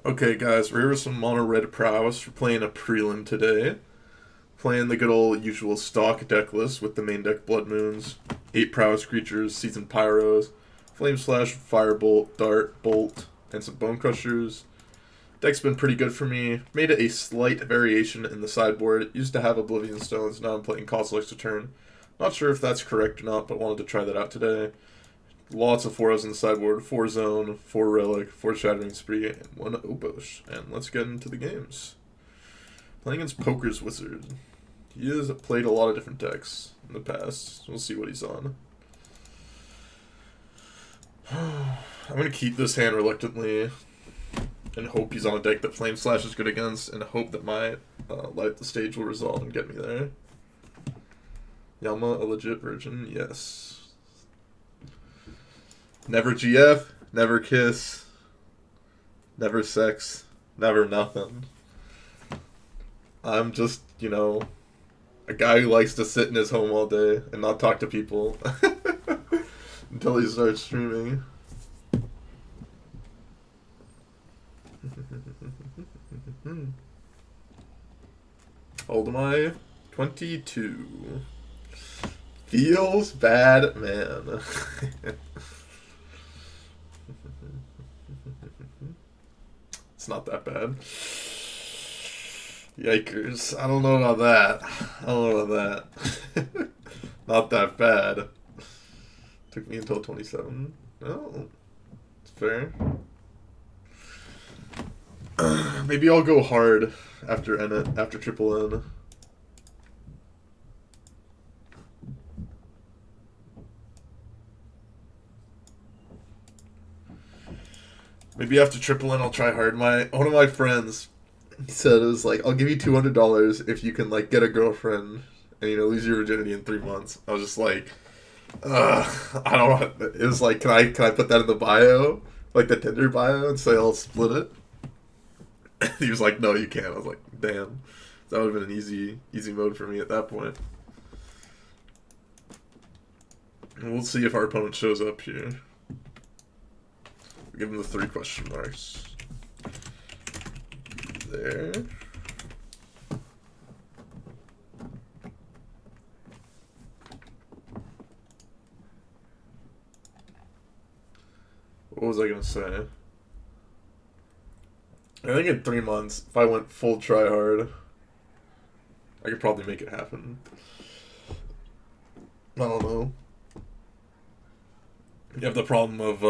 Okay, guys, we're here with some mono red Prowess. We're playing a prelim today. Playing the good old usual stock deck list with the main deck Blood Moons, 8 Prowess creatures, Seasoned Pyros, Flame Slash, Firebolt, Dart, Bolt, and some Bone Crushers. Deck's been pretty good for me. Made it a slight variation in the sideboard. It used to have Oblivion Stones, now I'm playing Cosmos to turn. Not sure if that's correct or not, but wanted to try that out today. Lots of 4s in the sideboard, 4 Zone, 4 Relic, 4 Shattering Spree, and 1 Obosh. And let's get into the games. Playing against Poker's Wizard. He has played a lot of different decks in the past. We'll see what he's on. I'm going to keep this hand reluctantly and hope he's on a deck that Flame Slash is good against, and hope that my Light Up the Stage will resolve and get me there. Yama, a legit virgin? Yes. Never GF, never kiss, never sex, never nothing. I'm just, a guy who likes to sit in his home all day and not talk to people until he starts streaming. How old am I? 22. Feels bad, man. It's not that bad. Yikers. I don't know about that. Not that bad. Took me until 27. Oh, it's fair. Maybe I'll go hard after triple N. Maybe after triple N I'll try hard. One of my friends said it was like, I'll give you $200 if you can get a girlfriend and lose your virginity in 3 months. I was just like, I don't want. It was like, can I put that in the bio, like the Tinder bio, and say I'll split it? He was like, no, you can't. I was like, damn, that would have been an easy mode for me at that point. And we'll see if our opponent shows up here. Give him the 3 question marks. There. What was I gonna say? I think in 3 months, if I went full try hard, I could probably make it happen. I don't know. You have the problem of,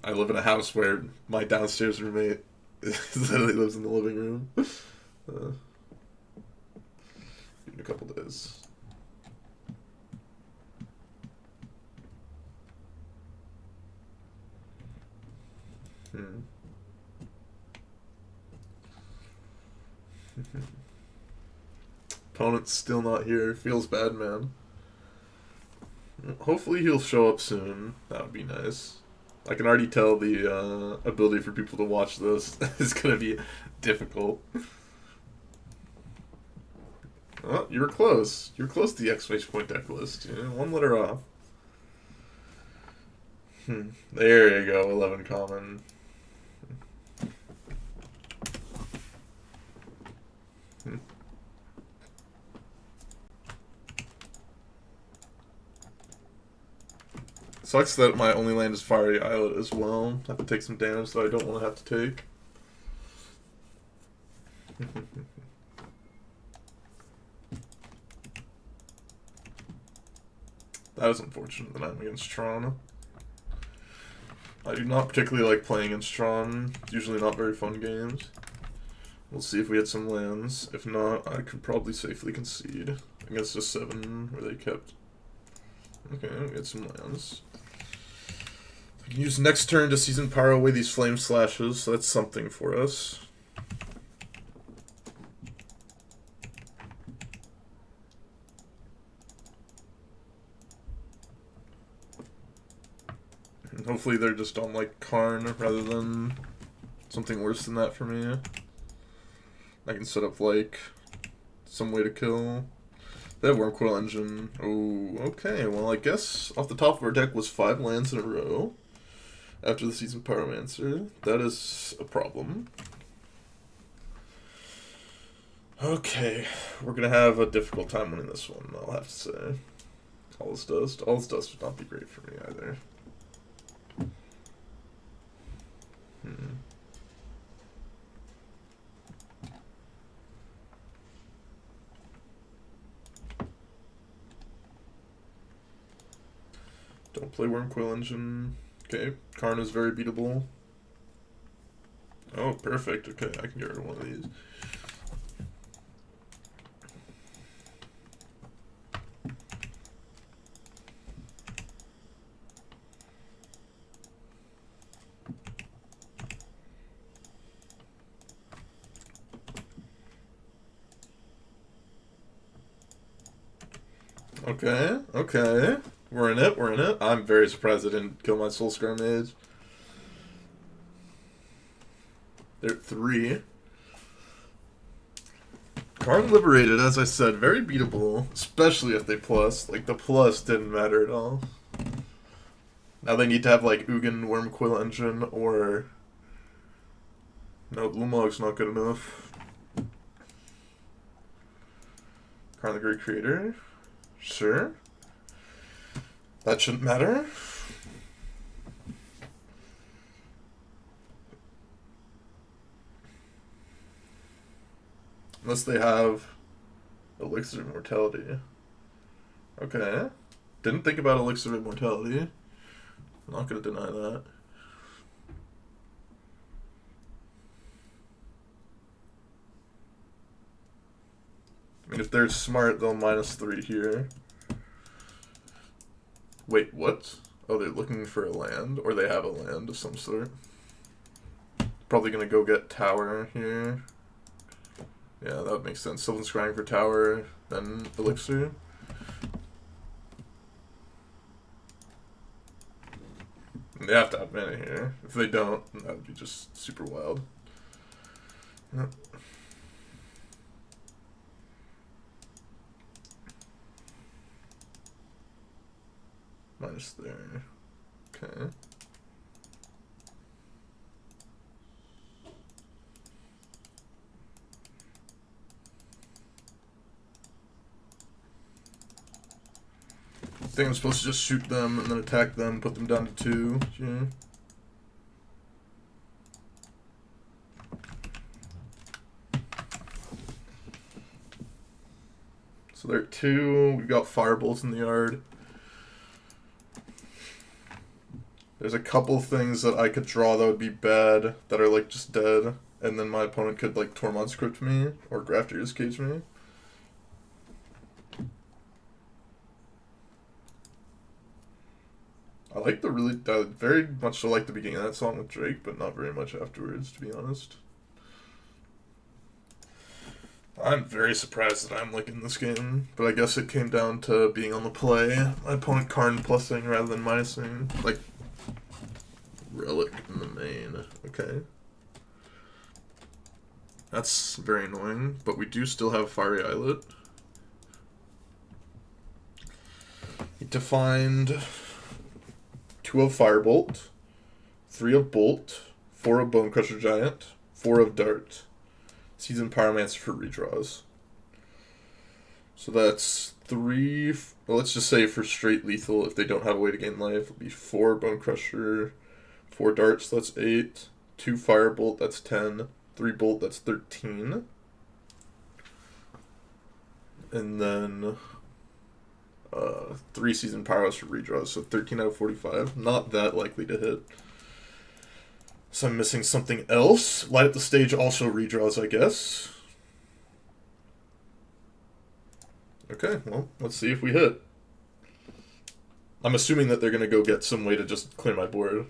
I live in a house where my downstairs roommate literally lives in the living room. In a couple days. Opponent's still not here. Feels bad, man. Hopefully he'll show up soon. That would be nice. I can already tell the ability for people to watch this is going to be difficult. Oh, you were close. You were close to the exclamation point deck list. 1 letter off. There you go, 11 common. Sucks that my only land is Fiery Islet as well. I have to take some damage that I don't want to have to take. That is unfortunate that I'm against Tron. I do not particularly like playing against Tron. It's usually not very fun games. We'll see if we had some lands. If not, I could probably safely concede against a 7 where they kept. Okay, we get some lands. I can use next turn to Season Power away these Flame Slashes, so that's something for us. And hopefully they're just on Karn rather than something worse than that for me. I can set up some way to kill. They have Wormcoil Engine. Oh, okay. Well, I guess off the top of our deck was 5 lands in a row. after the season Pyromancer. That is a problem. Okay, we're gonna have a difficult time winning this one, I'll have to say. All this dust would not be great for me either. Don't play Wormcoil Engine. Okay, Karn is very beatable. Oh, perfect. Okay, I can get rid of one of these. Okay, okay. We're in it, we're in it. I'm very surprised I didn't kill my Soulscar Mage. They're at 3. Karn Liberated, as I said, very beatable, especially if they plus. Like, the plus didn't matter at all. Now they need to have, like, Ugin Wormcoil Engine, or... No, Blumog's not good enough. Karn the Great Creator? Sure. That shouldn't matter. Unless they have Elixir of Immortality. Okay. Didn't think about Elixir of Immortality. I'm not going to deny that. I mean, if they're smart, they'll -3 here. Wait, what? Oh, they're looking for a land? Or they have a land of some sort. Probably going to go get Tower here. Yeah, that would make sense. Sylvan Scrying for Tower, then Elixir. And they have to have mana here. If they don't, that would be just super wild. Yep. Minus there. Okay. I think I'm supposed to just shoot them and then attack them, put them down to 2 here. So they're at 2. We've got Firebolts in the yard. There's a couple things that I could draw that would be bad, that are like just dead, and then my opponent could like Tormod Script me, or Grafter's Cage me. I like very much like the beginning of that song with Drake, but not very much afterwards, to be honest. I'm very surprised that I'm like in this game, but I guess it came down to being on the play. My opponent Karn plussing rather than minusing. Like, Relic in the main. Okay. That's very annoying, but we do still have Fiery Islet. Need to find 2 of Firebolt, 3 of Bolt, 4 of Bonecrusher Giant, 4 of Dart. Season Pyromancer for redraws. So that's 3... Well, let's just say for straight lethal, if they don't have a way to gain life, it'll be 4 Bonecrusher, 4 Darts, that's 8, 2 Firebolt, that's 10, 3 Bolt, that's 13. And then 3 Season Prowess for redraws, so 13 out of 45. Not that likely to hit. So I'm missing something else. Light Up the Stage also redraws, I guess. Okay, well, let's see if we hit. I'm assuming that they're going to go get some way to just clear my board.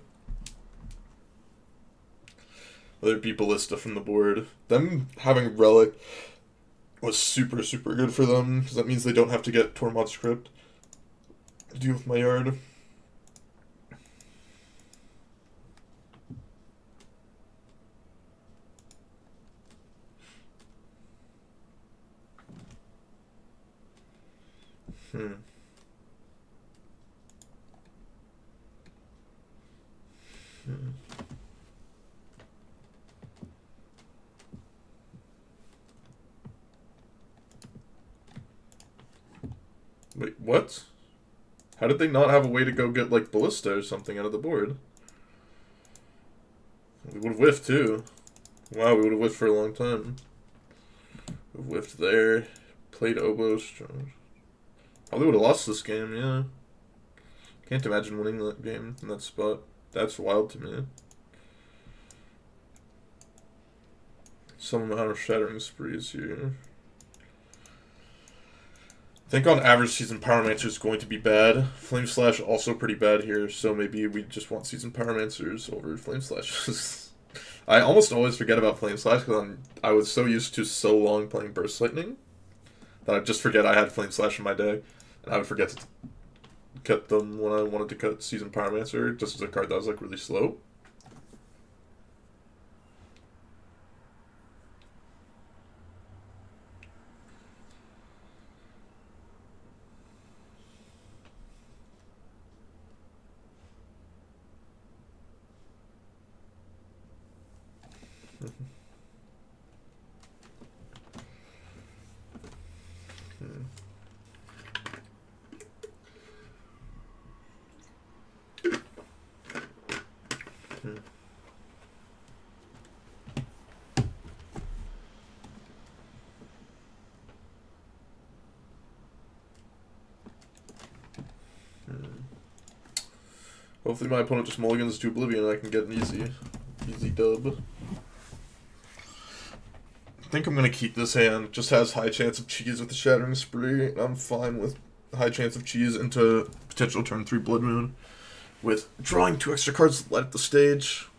Other people Ballista from the board. Them having Relic was super, super good for them, because that means they don't have to get Tormod Script to deal with my yard. Wait, what? How did they not have a way to go get, like, Ballista or something out of the board? We would have whiffed, too. Wow, we would have whiffed for a long time. We whiffed there. Played Oboe strong. Probably would have lost this game, yeah. Can't imagine winning that game in that spot. That's wild to me. Some amount of shattering sprees here. I think on average Season Pyromancer is going to be bad. Flame Slash also pretty bad here, so maybe we just want Season Pyromancers over Flame Slashes. I almost always forget about Flame Slash because I was so used to so long playing Burst Lightning that I'd just forget I had Flame Slash in my deck, and I would forget to cut them when I wanted to cut Season Pyromancer, just as a card that was like really slow. Hopefully my opponent just mulligans to Oblivion and I can get an easy dub. I think I'm going to keep this hand. Just has high chance of cheese with the Shattering Spree. I'm fine with high chance of cheese into potential turn 3 Blood Moon. With drawing 2 extra cards light up the stage.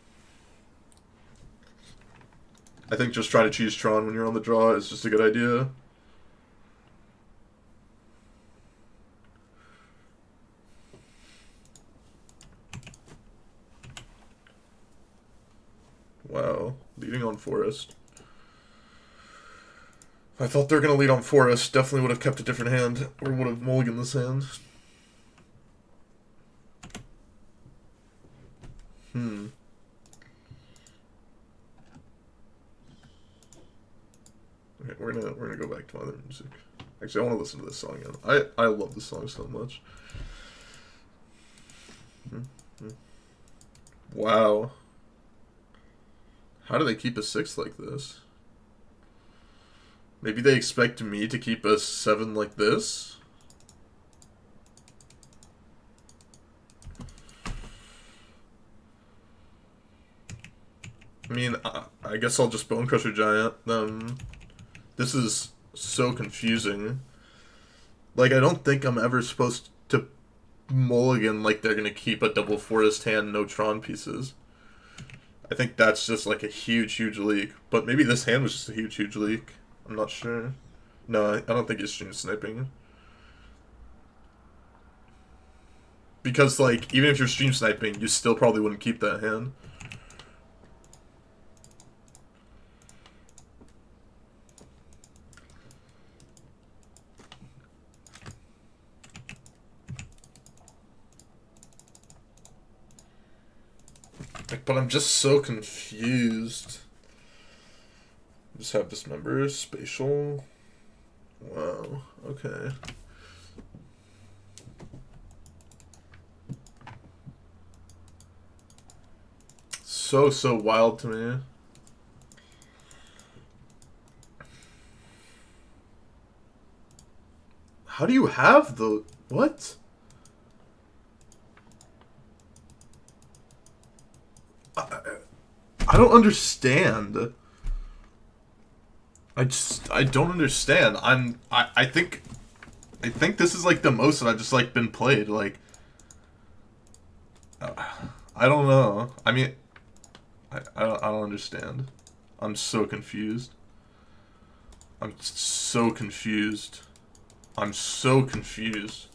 I think just trying to cheese Tron when you're on the draw is just a good idea. Wow, leading on Forest. If I thought they were going to lead on Forest, definitely would have kept a different hand, or would have mulliganed this hand. Okay, we're gonna go back to my other music. Actually, I want to listen to this song again. I love this song so much. Wow. How do they keep a 6 like this? Maybe they expect me to keep a 7 like this? I mean, I guess I'll just Bone Crusher Giant them. This is so confusing. Like, I don't think I'm ever supposed to mulligan like they're gonna keep a double Forest hand, no Tron pieces. I think that's just like a huge leak. But maybe this hand was just a huge leak. I'm not sure. No, I don't think he's stream sniping. Because, like, even if you're stream sniping, you still probably wouldn't keep that hand. But I'm just so confused. Just have Dismember, Spatial. Wow, okay. So wild to me. How do you have the... What? I don't understand. I don't understand. I think this is like the most that I've just like been played. Like, I don't know. I mean, I don't understand. I'm so confused. I'm so confused. I'm so confused.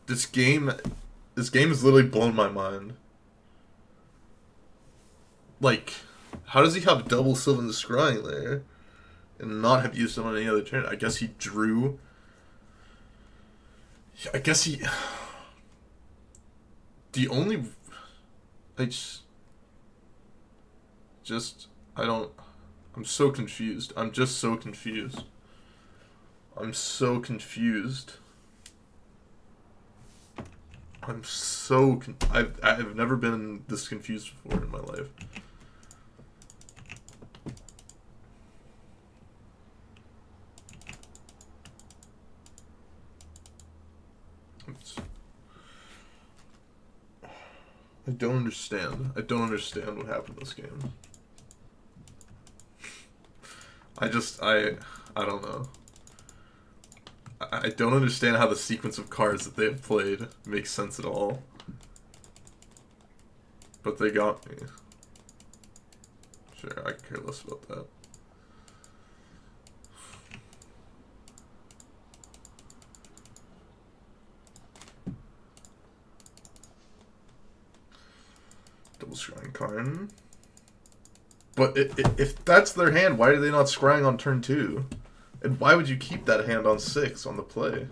This game has literally blown my mind. Like, how does he have double Sylvan the Scrying there and not have used it on any other turn? I guess he drew. I guess he. The only. I just. I don't. I'm so confused. I'm just so confused. I'm so confused. I've never been this confused before in my life. I don't understand. I don't understand what happened in this game. I don't know. I don't understand how the sequence of cards that they have played makes sense at all. But they got me. Sure, I care less about that. Double scrying Karn. But if that's their hand, why are they not scrying on turn 2? And why would you keep that hand on 6 on the play?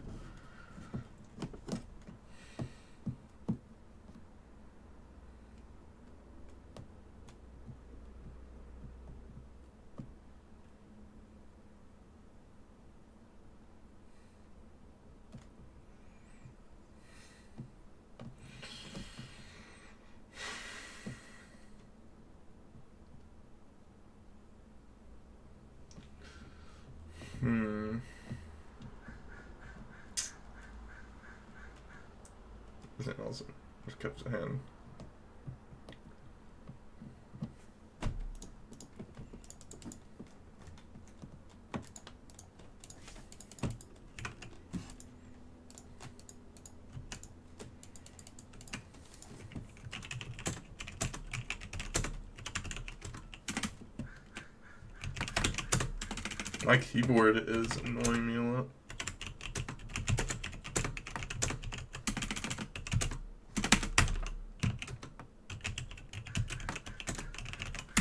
Anything else? Just kept a hand. My keyboard is annoying me a lot.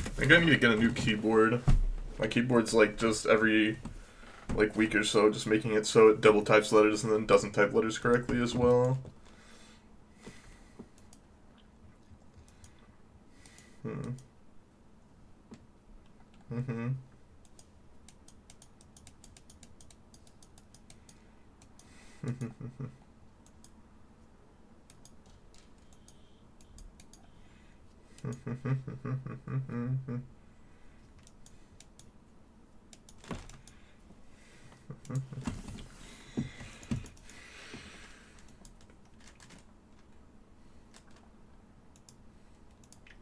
I think I need to get a new keyboard. My keyboard's like just every like week or so, just making it so it double types letters and then doesn't type letters correctly as well.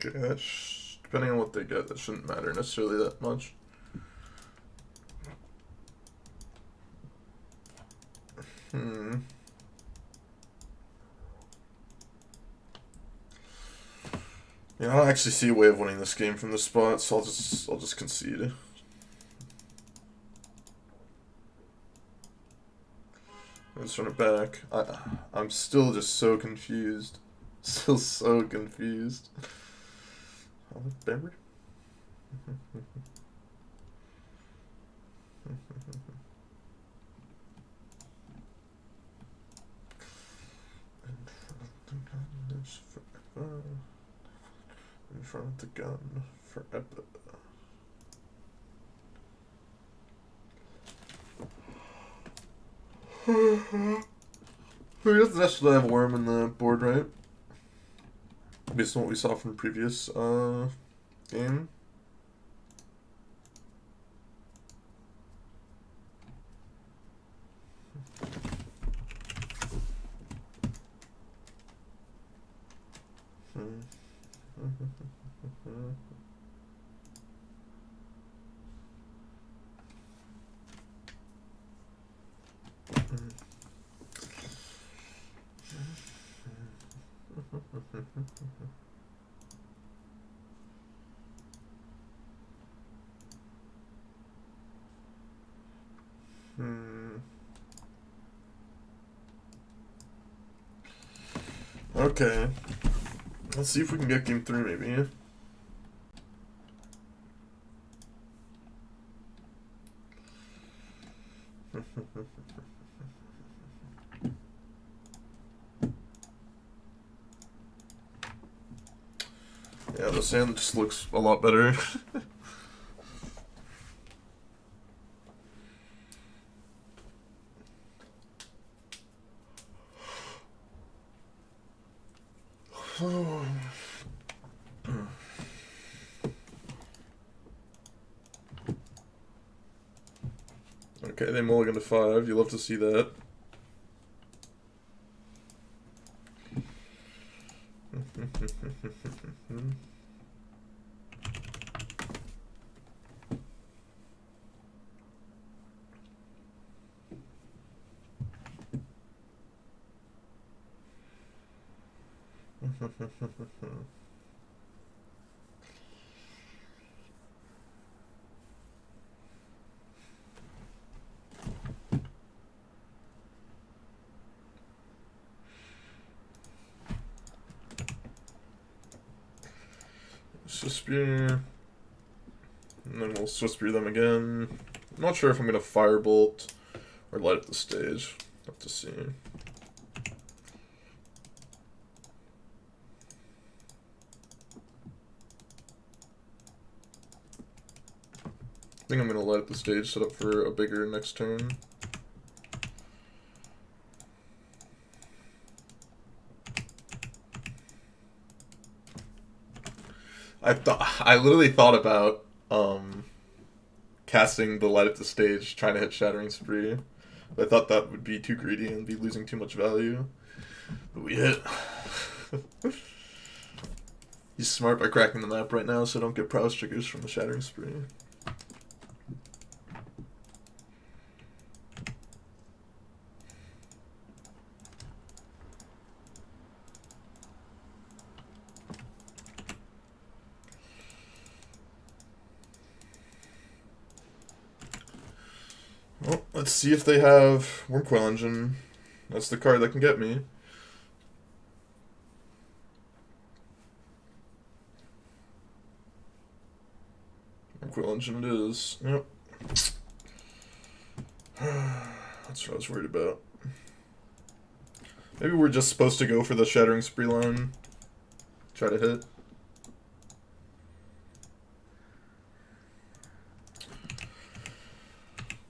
Gosh, depending on what they get, that shouldn't matter necessarily that much. Yeah, I don't actually see a way of winning this game from this spot, so I'll just concede. Let's run it back. I'm still just so confused. Still so confused. Beverly? In front of the gun forever. Who doesn't actually have a worm in the board, right? Based on what we saw from the previous game. Okay. Let's see if we can get game 3 maybe. Yeah, the sand just looks a lot better. Okay, they mulligan to 5. You love to see that. Swiftspear. And then we'll Swiftspear them again. I'm not sure if I'm going to Firebolt or light up the stage. Have to see. I think I'm going to light up the stage, set up for a bigger next turn. I literally thought about casting the light up the stage, trying to hit Shattering Spree. But I thought that would be too greedy and be losing too much value. But we hit. He's smart by cracking the map right now, so don't get Prowess triggers from the Shattering Spree. Well, let's see if they have Wormcoil Engine. That's the card that can get me. Wormcoil Engine it is. Yep. That's what I was worried about. Maybe we're just supposed to go for the Shattering Spree line. Try to hit.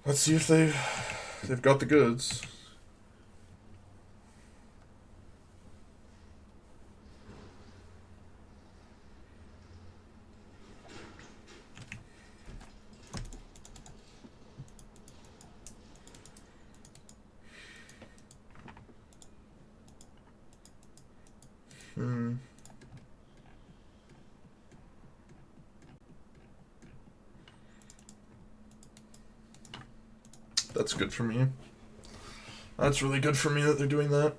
Let's see if they've got the goods. That's good for me. That's really good for me that they're doing that.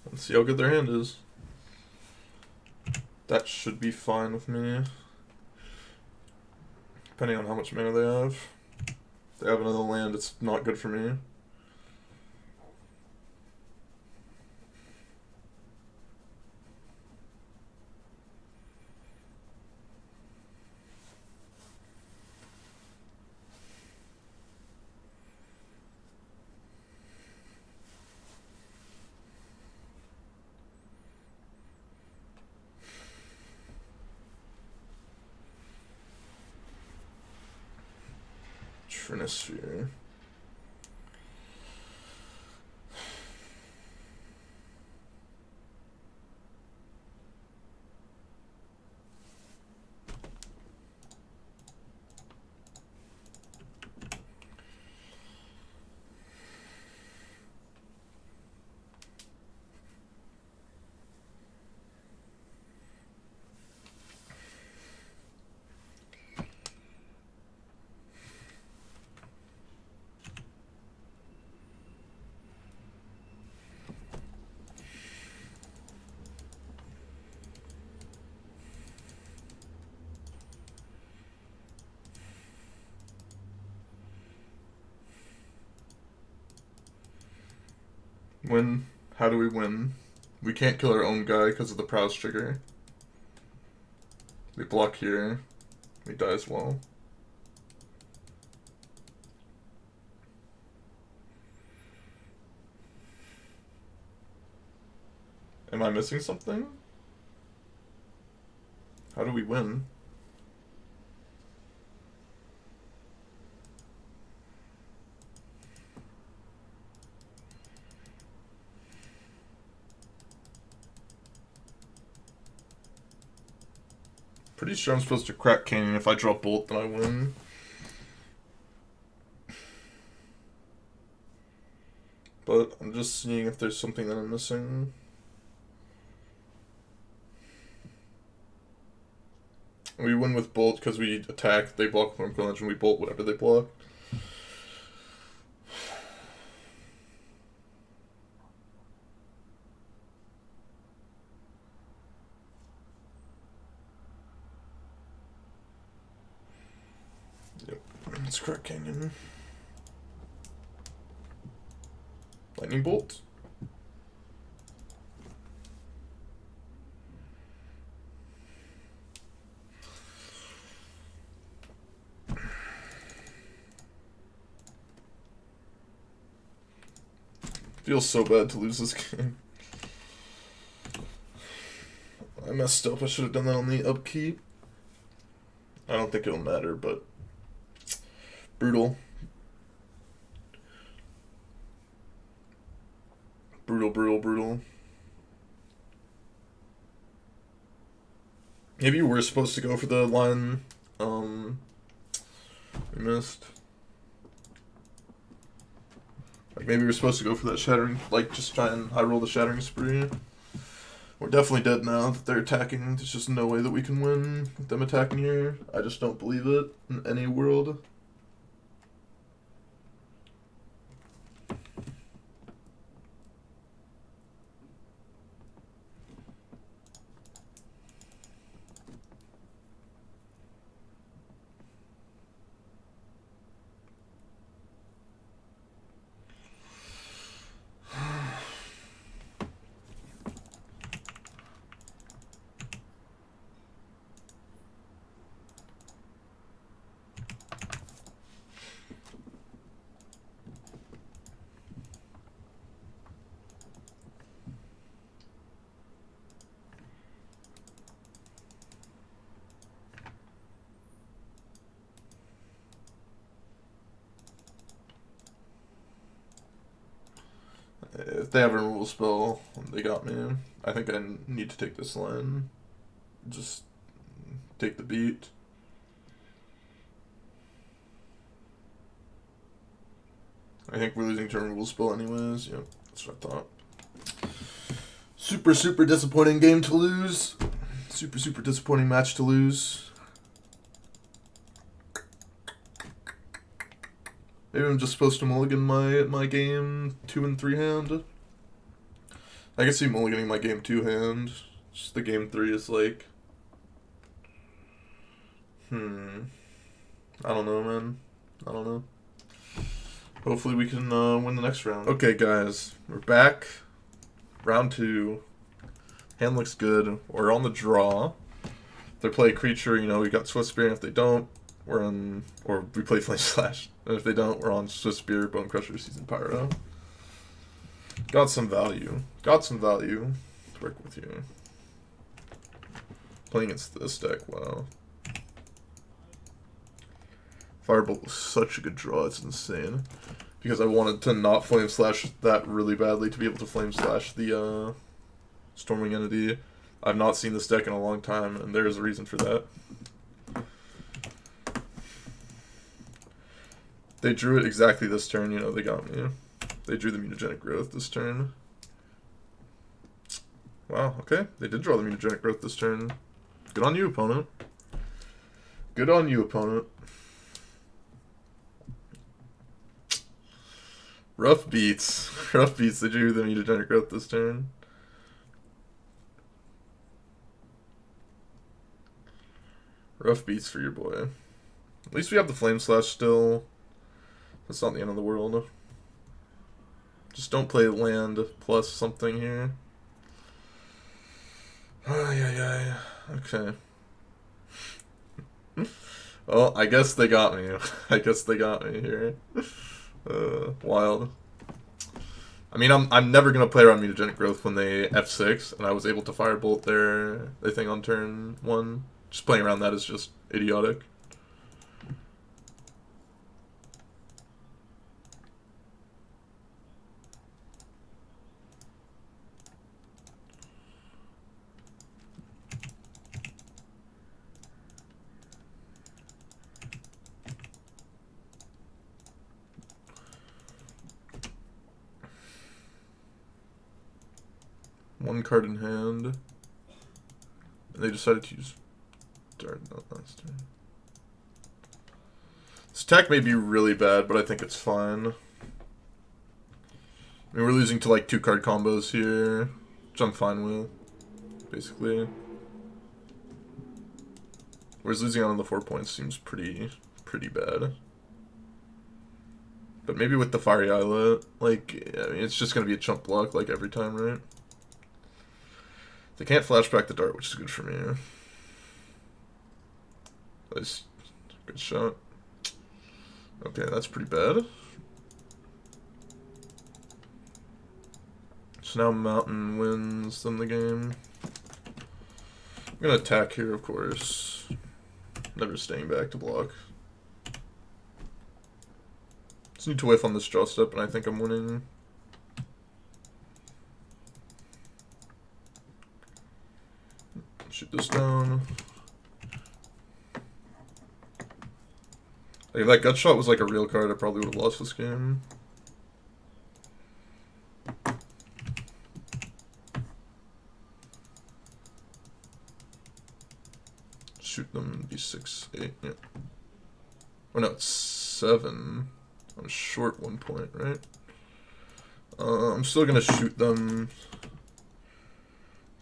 Let's see how good their hand is. That should be fine with me. Depending on how much mana they have. If they have another land, it's not good for me. Trinisphere. Win. How do we win? We can't kill our own guy because of the Prowess trigger. We block here. We die as well. Am I missing something? How do we win? Pretty sure I'm supposed to crack Canyon. If I draw Bolt, then I win. But I'm just seeing if there's something that I'm missing. We win with Bolt because we attack, they block Thorncoil Engine, we Bolt whatever they block. Yep, let's crack Canyon. Lightning Bolt. Feels so bad to lose this game. I messed up. I should have done that on the upkeep. I don't think it'll matter, but brutal. Brutal, brutal, brutal. Maybe you were supposed to go for the line we missed. Like maybe we're supposed to go for that shattering, like just try and high roll the shattering spree. We're definitely dead now that they're attacking. There's just no way that we can win with them attacking here. I just don't believe it in any world. If they have a removal spell, they got me. I think I need to take this line. Just take the beat. I think we're losing to a removal spell anyways. Yep, that's what I thought. Super, super disappointing game to lose. Super, super disappointing match to lose. Maybe I'm just supposed to mulligan my game 2 and 3 hand. I can see mulliganing my game 2 hand. Just the game 3 is like... I don't know, man. I don't know. Hopefully we can win the next round. Okay, guys. We're back. Round 2. Hand looks good. We're on the draw. If they play a creature, you know, we got Swift Spear, and if they don't, we're on... Or we play Flame Slash. And if they don't, we're on Swift Spear, Bone Crusher, Seasoned Pyro. Got some value. Got some value to work with you. Playing against this deck, wow. Firebolt was such a good draw, it's insane. Because I wanted to not Flame Slash that really badly to be able to Flame Slash the Stormwing Entity. I've not seen this deck in a long time, and there's a reason for that. They drew it exactly this turn, you know, they got me. They drew the Mutagenic Growth this turn. Wow, okay. They did draw the Mutagenic Growth this turn. Good on you, opponent. Good on you, opponent. Rough beats. Rough beats. They drew the Mutagenic Growth this turn. Rough beats for your boy. At least we have the Flame Slash still. That's not the end of the world. Just don't play land plus something here. Ay. Okay. Well, I guess they got me. I guess they got me here. Wild. I mean, I'm never gonna play around Mutagenic Growth when they F6, and I was able to Firebolt their thing on turn 1. Just playing around that is just idiotic. One card in hand. And they decided to use... Darn, not last turn. This attack may be really bad, but I think it's fine. I mean, we're losing to like 2-card combos here, which I'm fine with, basically. Whereas losing out on the 4 points seems pretty bad. But maybe with the Fiery Islet, like, I mean, it's just going to be a chump block, like, every time, right? They can't flashback the dart, which is good for me. Nice. Good shot. Okay, that's pretty bad. So now Mountain wins them the game. I'm going to attack here, of course. Never staying back to block. Just need to whiff on this draw step, and I think I'm winning. Shoot this down. Like, if that gut shot was like a real card, I probably would have lost this game. Shoot them, d6, 8, yeah. Oh no, it's 7. On a short 1 point, right? I'm still gonna shoot them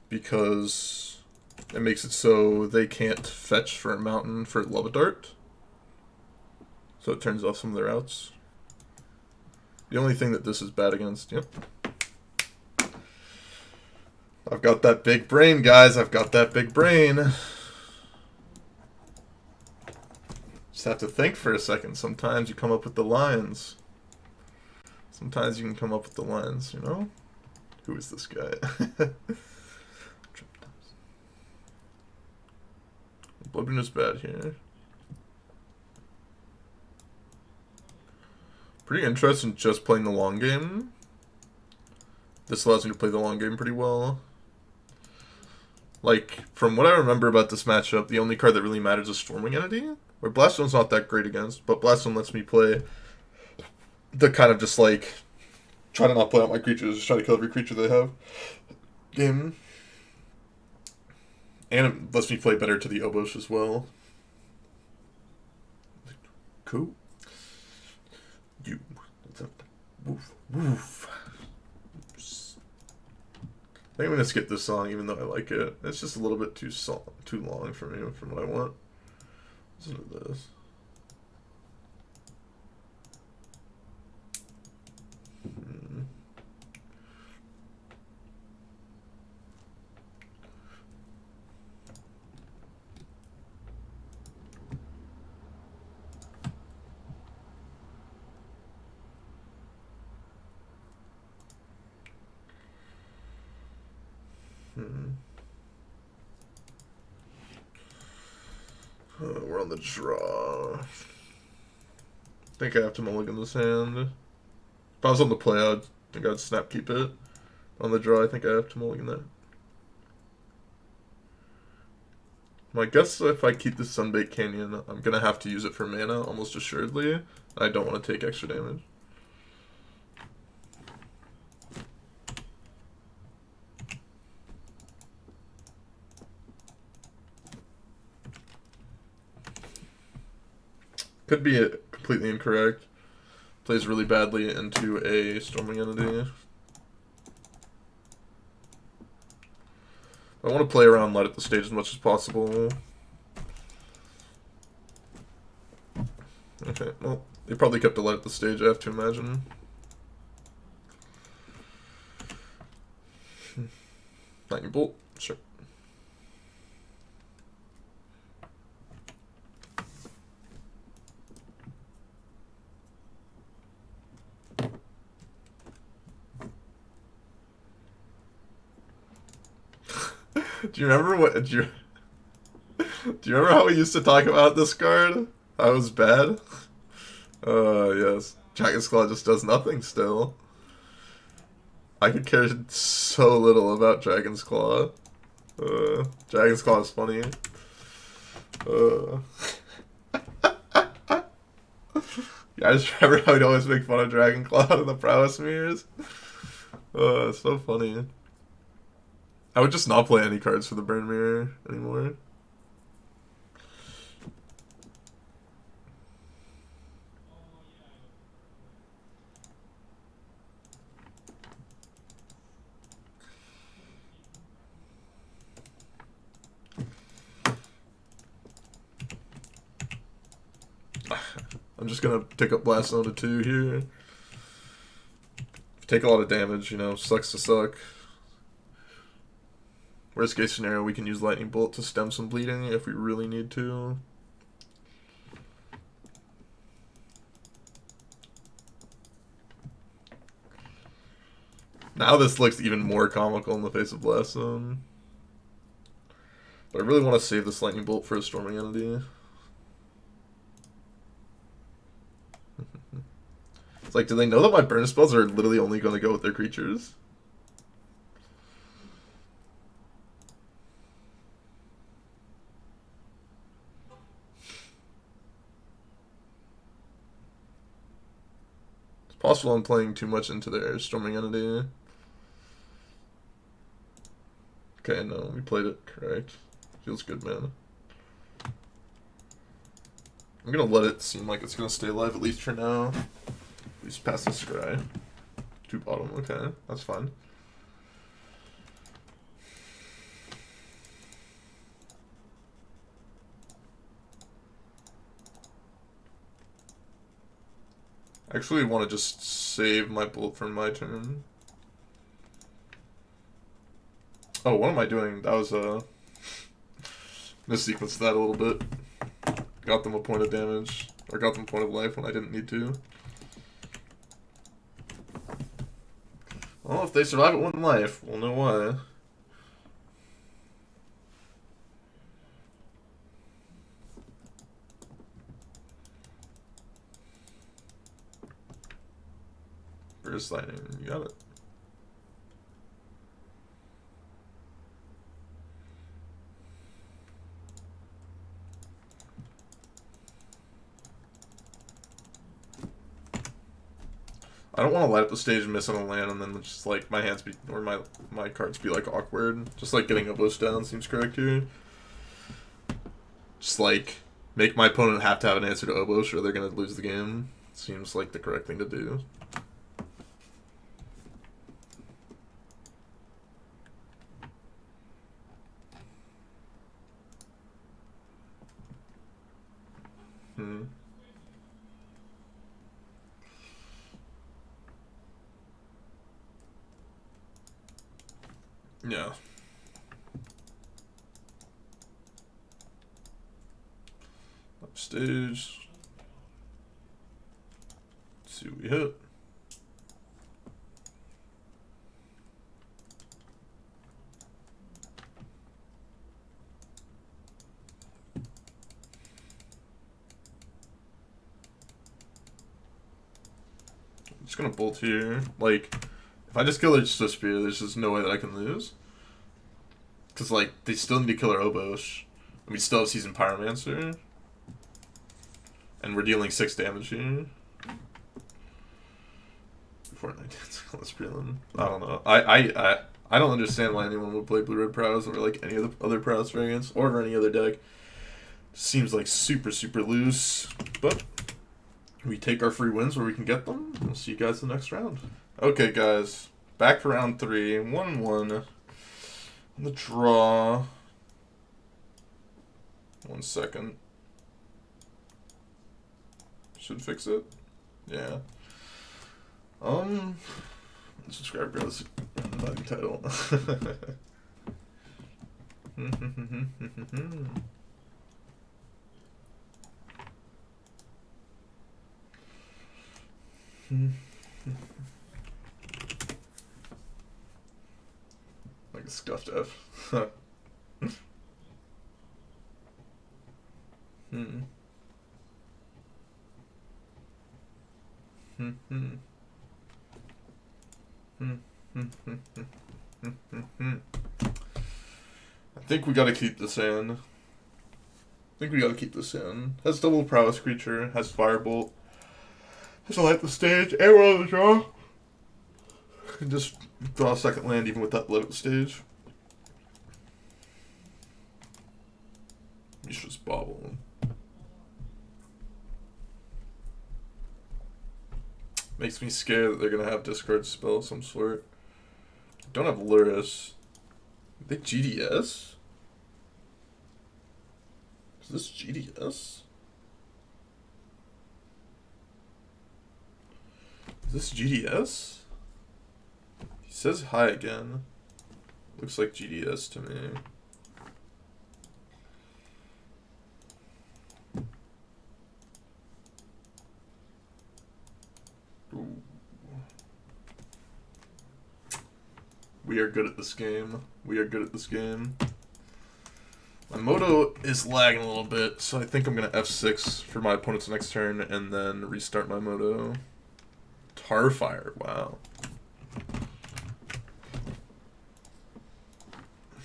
because it makes it so they can't fetch for a mountain for Love a Dart. So it turns off some of their outs. The only thing that this is bad against, yep. I've got that big brain, guys. I've got that big brain. Just have to think for a second. Sometimes you come up with the lines. Sometimes you can come up with the lines, you know? Who is this guy? Bloodmoon is bad here. Pretty interesting just playing the long game. This allows me to play the long game pretty well. Like, from what I remember about this matchup, the only card that really matters is Stormwing Entity. Where Blaststone's not that great against, but Blaststone lets me play the kind of just like try to not play out my creatures, just try to kill every creature they have game. And it lets me play better to the Obosh as well. Cool. You. Woof. Woof. I think I'm gonna skip this song even though I like it. It's just a little bit too long for me from what I want. Listen to this. We're on the draw. I think I have to mulligan this hand. If I was on the play, I think I'd snap keep it. On the draw, I think I have to mulligan that. My guess if I keep this Sunbaked Canyon, I'm going to have to use it for mana, almost assuredly. I don't want to take extra damage. Could be completely incorrect. Plays really badly into a Stormwing Entity. I want to play around light at the stage as much as possible. Okay, well, they probably kept the light at the stage, I have to imagine. Lightning Bolt, sure. Do you remember what? Do you remember how we used to talk about this card? How it was bad? Yes. Dragon's Claw just does nothing still. I could care so little about Dragon's Claw. Dragon's Claw is funny. Yeah, I just remember how we'd always make fun of Dragon Claw in the Prowess mirrors. It's so funny. I would just not play any cards for the Burn Mirror anymore. I'm just gonna pick up Blast Zone to 2 here. Take a lot of damage, you know, sucks to suck. Worst case scenario, we can use Lightning Bolt to stem some bleeding if we really need to. Now this looks even more comical in the face of Blast Zone. But I really want to save this Lightning Bolt for a Storming Entity. It's like, do they know that my burn spells are literally only going to go with their creatures? It's possible I'm playing too much into their Storming Entity. Okay, no, we played it correct. Feels good, man. I'm gonna let it seem like it's gonna stay alive, at least for now. At least past the scry. 2 bottom, okay, that's fine. I actually want to just save my bolt for my turn. Oh, what am I doing? That was missequenced that a little bit. Got them a point of damage, or got them a point of life when I didn't need to. Well, if they survive at 1 life, we'll know why. Burst Lightning, you got it. I don't want to light up the stage and miss on a land, and then just like my hands be or my cards be like awkward. Just like getting Obos down seems correct here. Just like make my opponent have to have an answer to Obos, or they're gonna lose the game. Seems like the correct thing to do. Yeah. Upstage. Let's see what we hit. I'm just gonna bolt here. Like, if I just kill their Spear, there's just no way that I can lose. Because, like, they still need to kill our Obosh. And we still have Seasoned Pyromancer. And we're dealing 6 damage here. Before 19 let's prelim. I don't know. I don't understand why anyone would play Blue Red Prowess over, like, any of the other Prowess variants. Or over any other deck. Seems, like, super, super loose. But we take our free wins where we can get them. We'll see you guys in the next round. Okay, guys. Back for round 3. 1-1. The draw. 1 second. Should fix it. Yeah. Subscribe, bros. Randomizing title. Like a scuffed F. I think we gotta keep this in. Has double prowess creature, has firebolt, has a light the stage, and we're on the draw. Can just draw a second land even with that lit up stage. You should just bobble him. Makes me scared that they're gonna have discard spell of some sort. Don't have Luris. Are they GDS? Is this GDS? Is this GDS? He says hi again. Looks like GDS to me. Ooh. We are good at this game. We are good at this game. My Moto is lagging a little bit, so I think I'm going to F6 for my opponent's next turn and then restart my Moto. Tarfire, wow.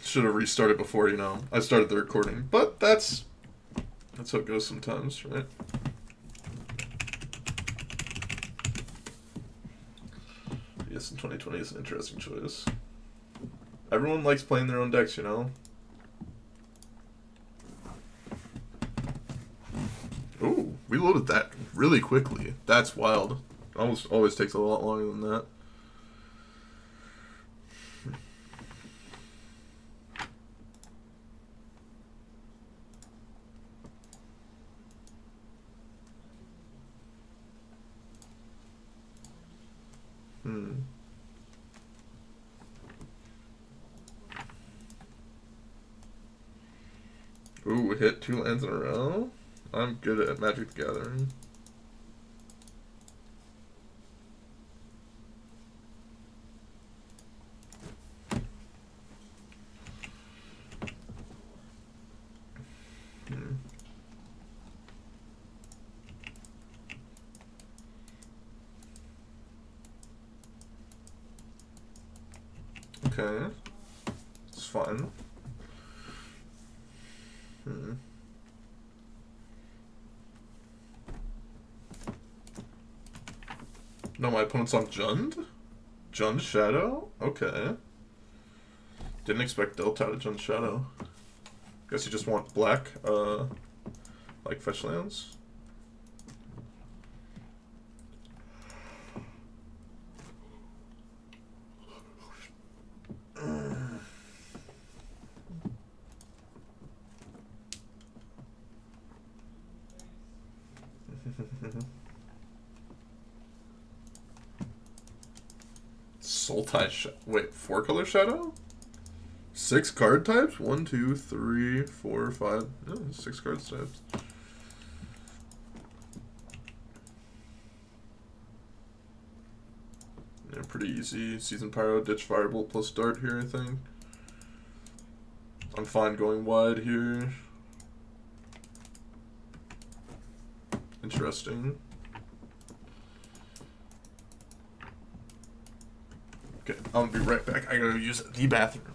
Should have restarted before, you know, I started the recording. But that's how it goes sometimes, right? Yes, in 2020 is an interesting choice. Everyone likes playing their own decks, you know? Ooh, we loaded that really quickly. That's wild. Always takes a lot longer than that. Ooh, we hit 2 lands in a row. I'm good at Magic the Gathering. Okay. It's fine. No, my opponent's on Jund? Jund Shadow? Okay. Didn't expect Delta to Jund Shadow. Guess you just want black, like fetch lands? Sultai wait, 4-color Shadow? 6 card types? 1, 2, 3, 4, 5. Yeah, 6 card types. Yeah, pretty easy. Season Pyro, Ditch Firebolt plus Dart here, I think. I'm fine going wide here. Interesting. Okay, I'll be right back. I gotta use the bathroom.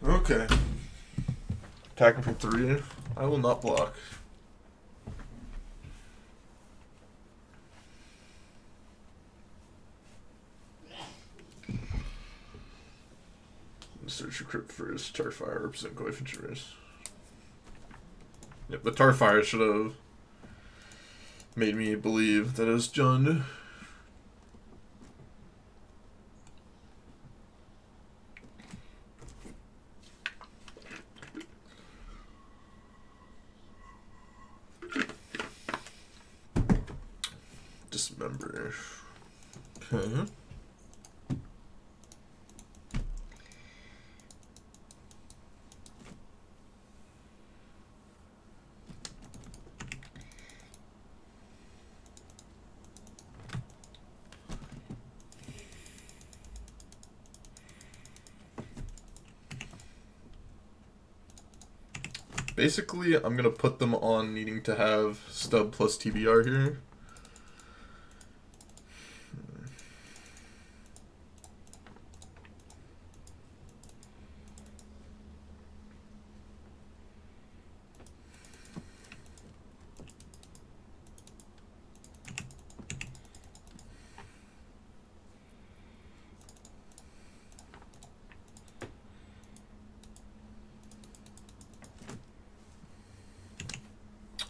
Okay. Attacking for 3. I will not block. Search your crypt first. Tarfire represent Goyfingers. Yep, the Tarfire should have made me believe that it was Jund. Dismember. Okay. Basically, I'm going to put them on needing to have stub plus TBR here.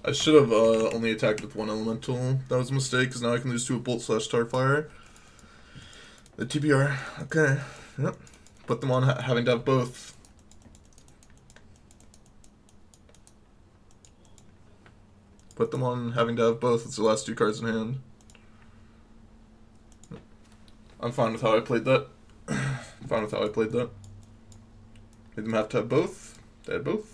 I should have only attacked with one elemental. That was a mistake, because now I can lose to a bolt / starfire. The TBR, okay, yep. Put them on having to have both. Put them on having to have both. It's the last 2 cards in hand. I'm fine with how I played that. Fine with how I played that. Made them have to have both. They had both.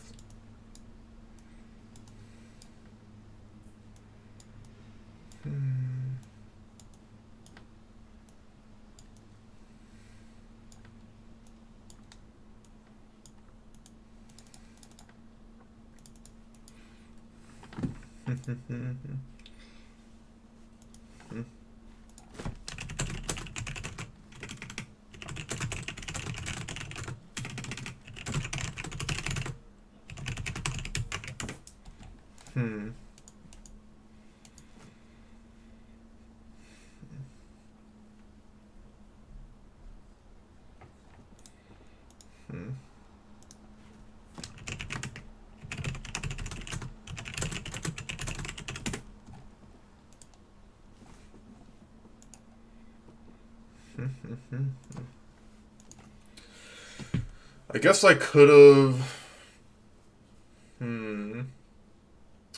I guess I could have.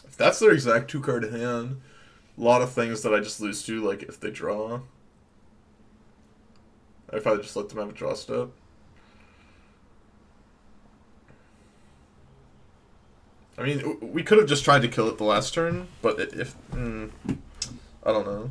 If that's their exact 2-card hand, a lot of things that I just lose to, like if they draw. I'd probably just let them have a draw step. I mean, we could have just tried to kill it the last turn, but if. I don't know.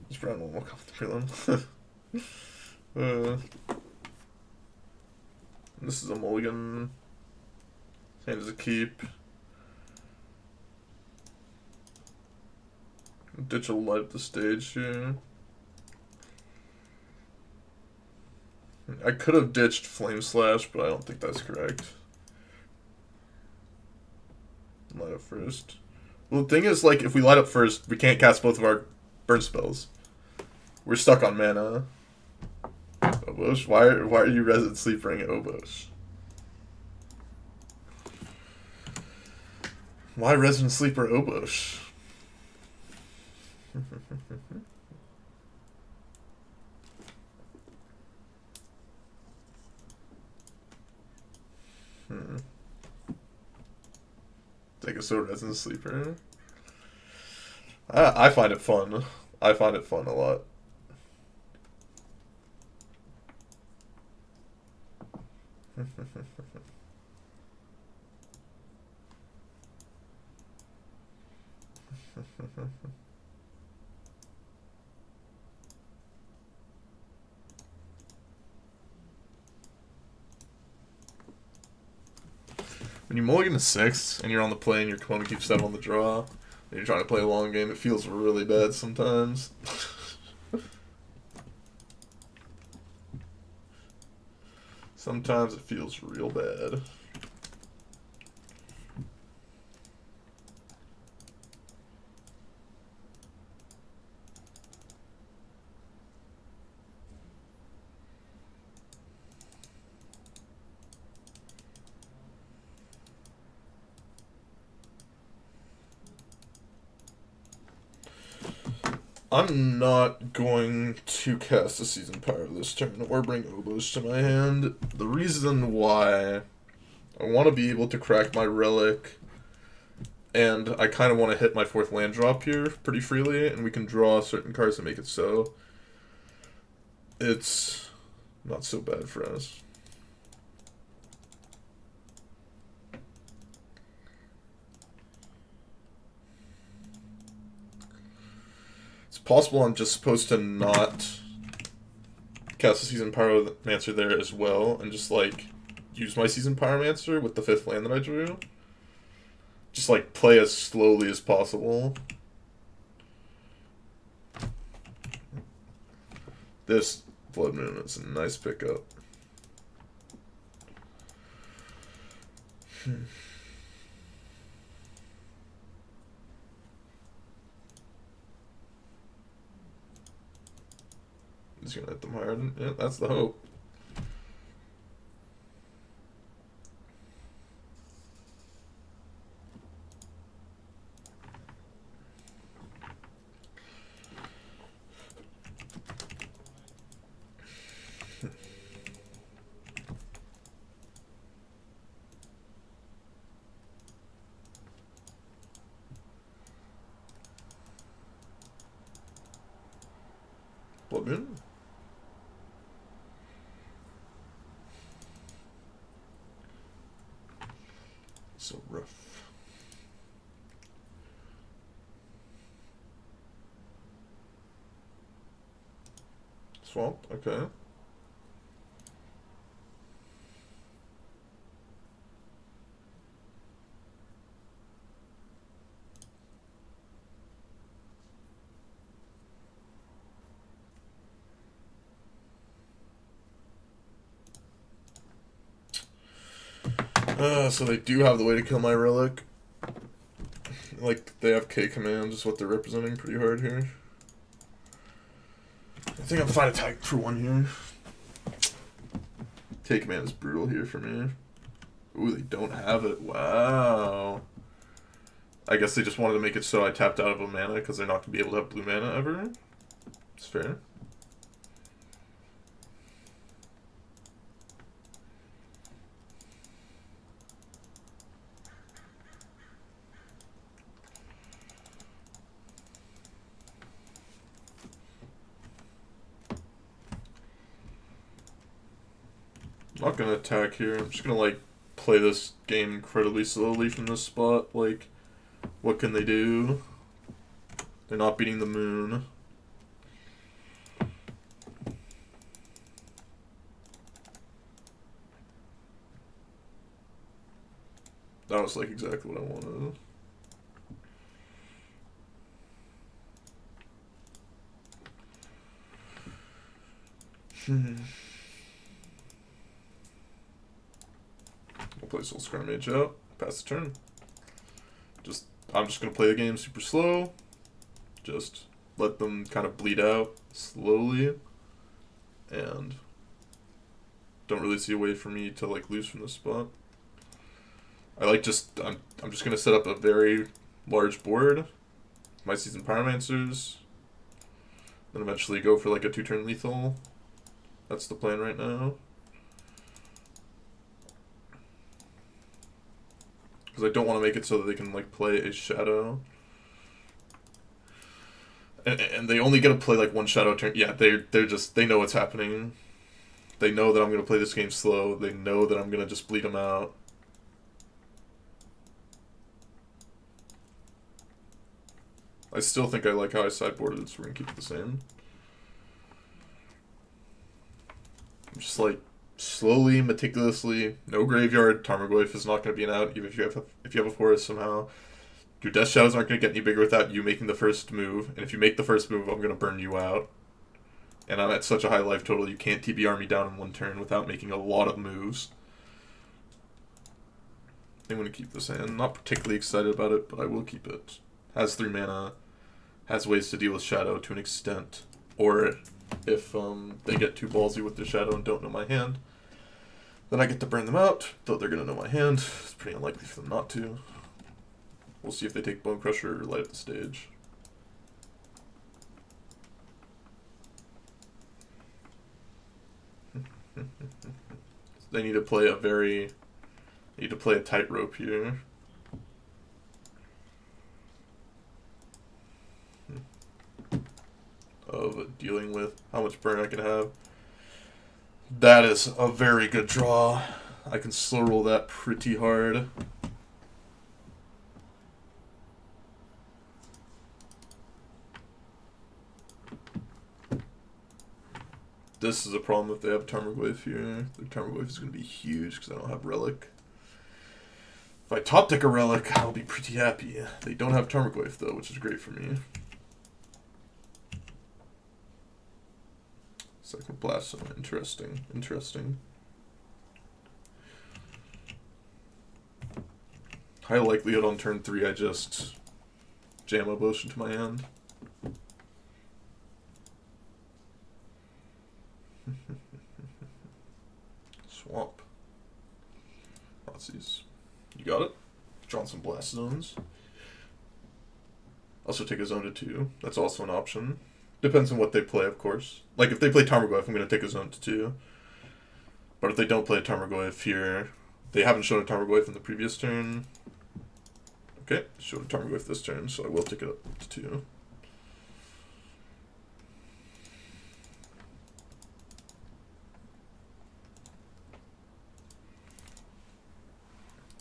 Just round one walk off the prelim. This is a mulligan. Hand is a keep. Ditch will light up the stage here. I could have ditched Flame Slash, but I don't think that's correct. Light up first. Well, the thing is, like, if we light up first, we can't cast both of our burn spells. We're stuck on mana. Obosh? Why are you Resident Sleepering at Obosh? Why Resident Sleeper Obosh? Take a sword Resident Sleeper. I find it fun. I find it fun a lot. When you mulligan to 6 and you're on the play and your opponent keeps 7 on the draw, and you're trying to play a long game, it feels really bad sometimes. Sometimes it feels real bad. I'm not going to cast a Seasoned Pyro this turn or bring Obosh to my hand. The reason why I want to be able to crack my relic, and I kind of want to hit my 4th land drop here pretty freely, and we can draw certain cards to make it so. It's not so bad for us. It's possible I'm just supposed to not cast a Seasoned Pyromancer there as well, and just, like, use my Seasoned Pyromancer with the 5th land that I drew. Just, like, play as slowly as possible. This Blood Moon is a nice pickup. He's gonna hit them hard. Yeah, that's the hope. Blood Moon? So rough. Swamp, okay. So they do have the way to kill my relic. Like, they have K commands, is what they're representing pretty hard here. I think I'm fine attacking for 1 here. K command is brutal here for me. Ooh, they don't have it. Wow. I guess they just wanted to make it so I tapped out of a mana because they're not going to be able to have blue mana ever. It's fair. I'm not going to attack here. I'm just going to, like, play this game incredibly slowly from this spot. Like, what can they do? They're not beating the moon. That was, like, exactly what I wanted. I'll play Soul Scarmage out, pass the turn. I'm just gonna play the game super slow. Just let them kind of bleed out slowly, and don't really see a way for me to like lose from this spot. I'm just gonna set up a very large board, my Seasoned Pyromancers, then eventually go for like a 2-turn lethal. That's the plan right now. Because I don't want to make it so that they can like play a shadow. And they only get to play like 1 shadow turn. Yeah, they know what's happening. They know that I'm gonna play this game slow. They know that I'm gonna just bleed them out. I still think I like how I sideboarded it, so we're gonna keep it the same. I'm just like slowly, meticulously, no graveyard. Tarmogoyf is not going to be an out, even if you have a forest somehow. Your Death Shadows aren't going to get any bigger without you making the first move, and if you make the first move, I'm going to burn you out. And I'm at such a high life total, you can't TBR me down in 1 turn without making a lot of moves. I'm going to keep this in. Not particularly excited about it, but I will keep it. Has 3 mana, has ways to deal with Shadow to an extent, or if they get too ballsy with their Shadow and don't know my hand, then I get to burn them out, though they're going to know my hand. It's pretty unlikely for them not to. We'll see if they take Bone Crusher or light up the stage. They need to play a very Need to play a tightrope here. Of dealing with how much burn I can have. That is a very good draw. I can slow roll that pretty hard. This is a problem if they have Tarmogoyf here. The Tarmogoyf is going to be huge because I don't have Relic. If I top deck a Relic, I'll be pretty happy. They don't have Tarmogoyf though, which is great for me. Second Blast Zone, interesting, interesting. High likelihood on turn 3 I just jam a Bosch into my hand. Swamp. Nazis. You got it? Drawn some Blast Zones. Also take a zone to 2. That's also an option. Depends on what they play, of course. Like, if they play Tarmogoyf, I'm going to take a zone to 2. But if they don't play a Tarmogoyf here, they haven't shown a Tarmogoyf in the previous turn. Okay, showed a Tarmogoyf this turn, so I will take it up to 2.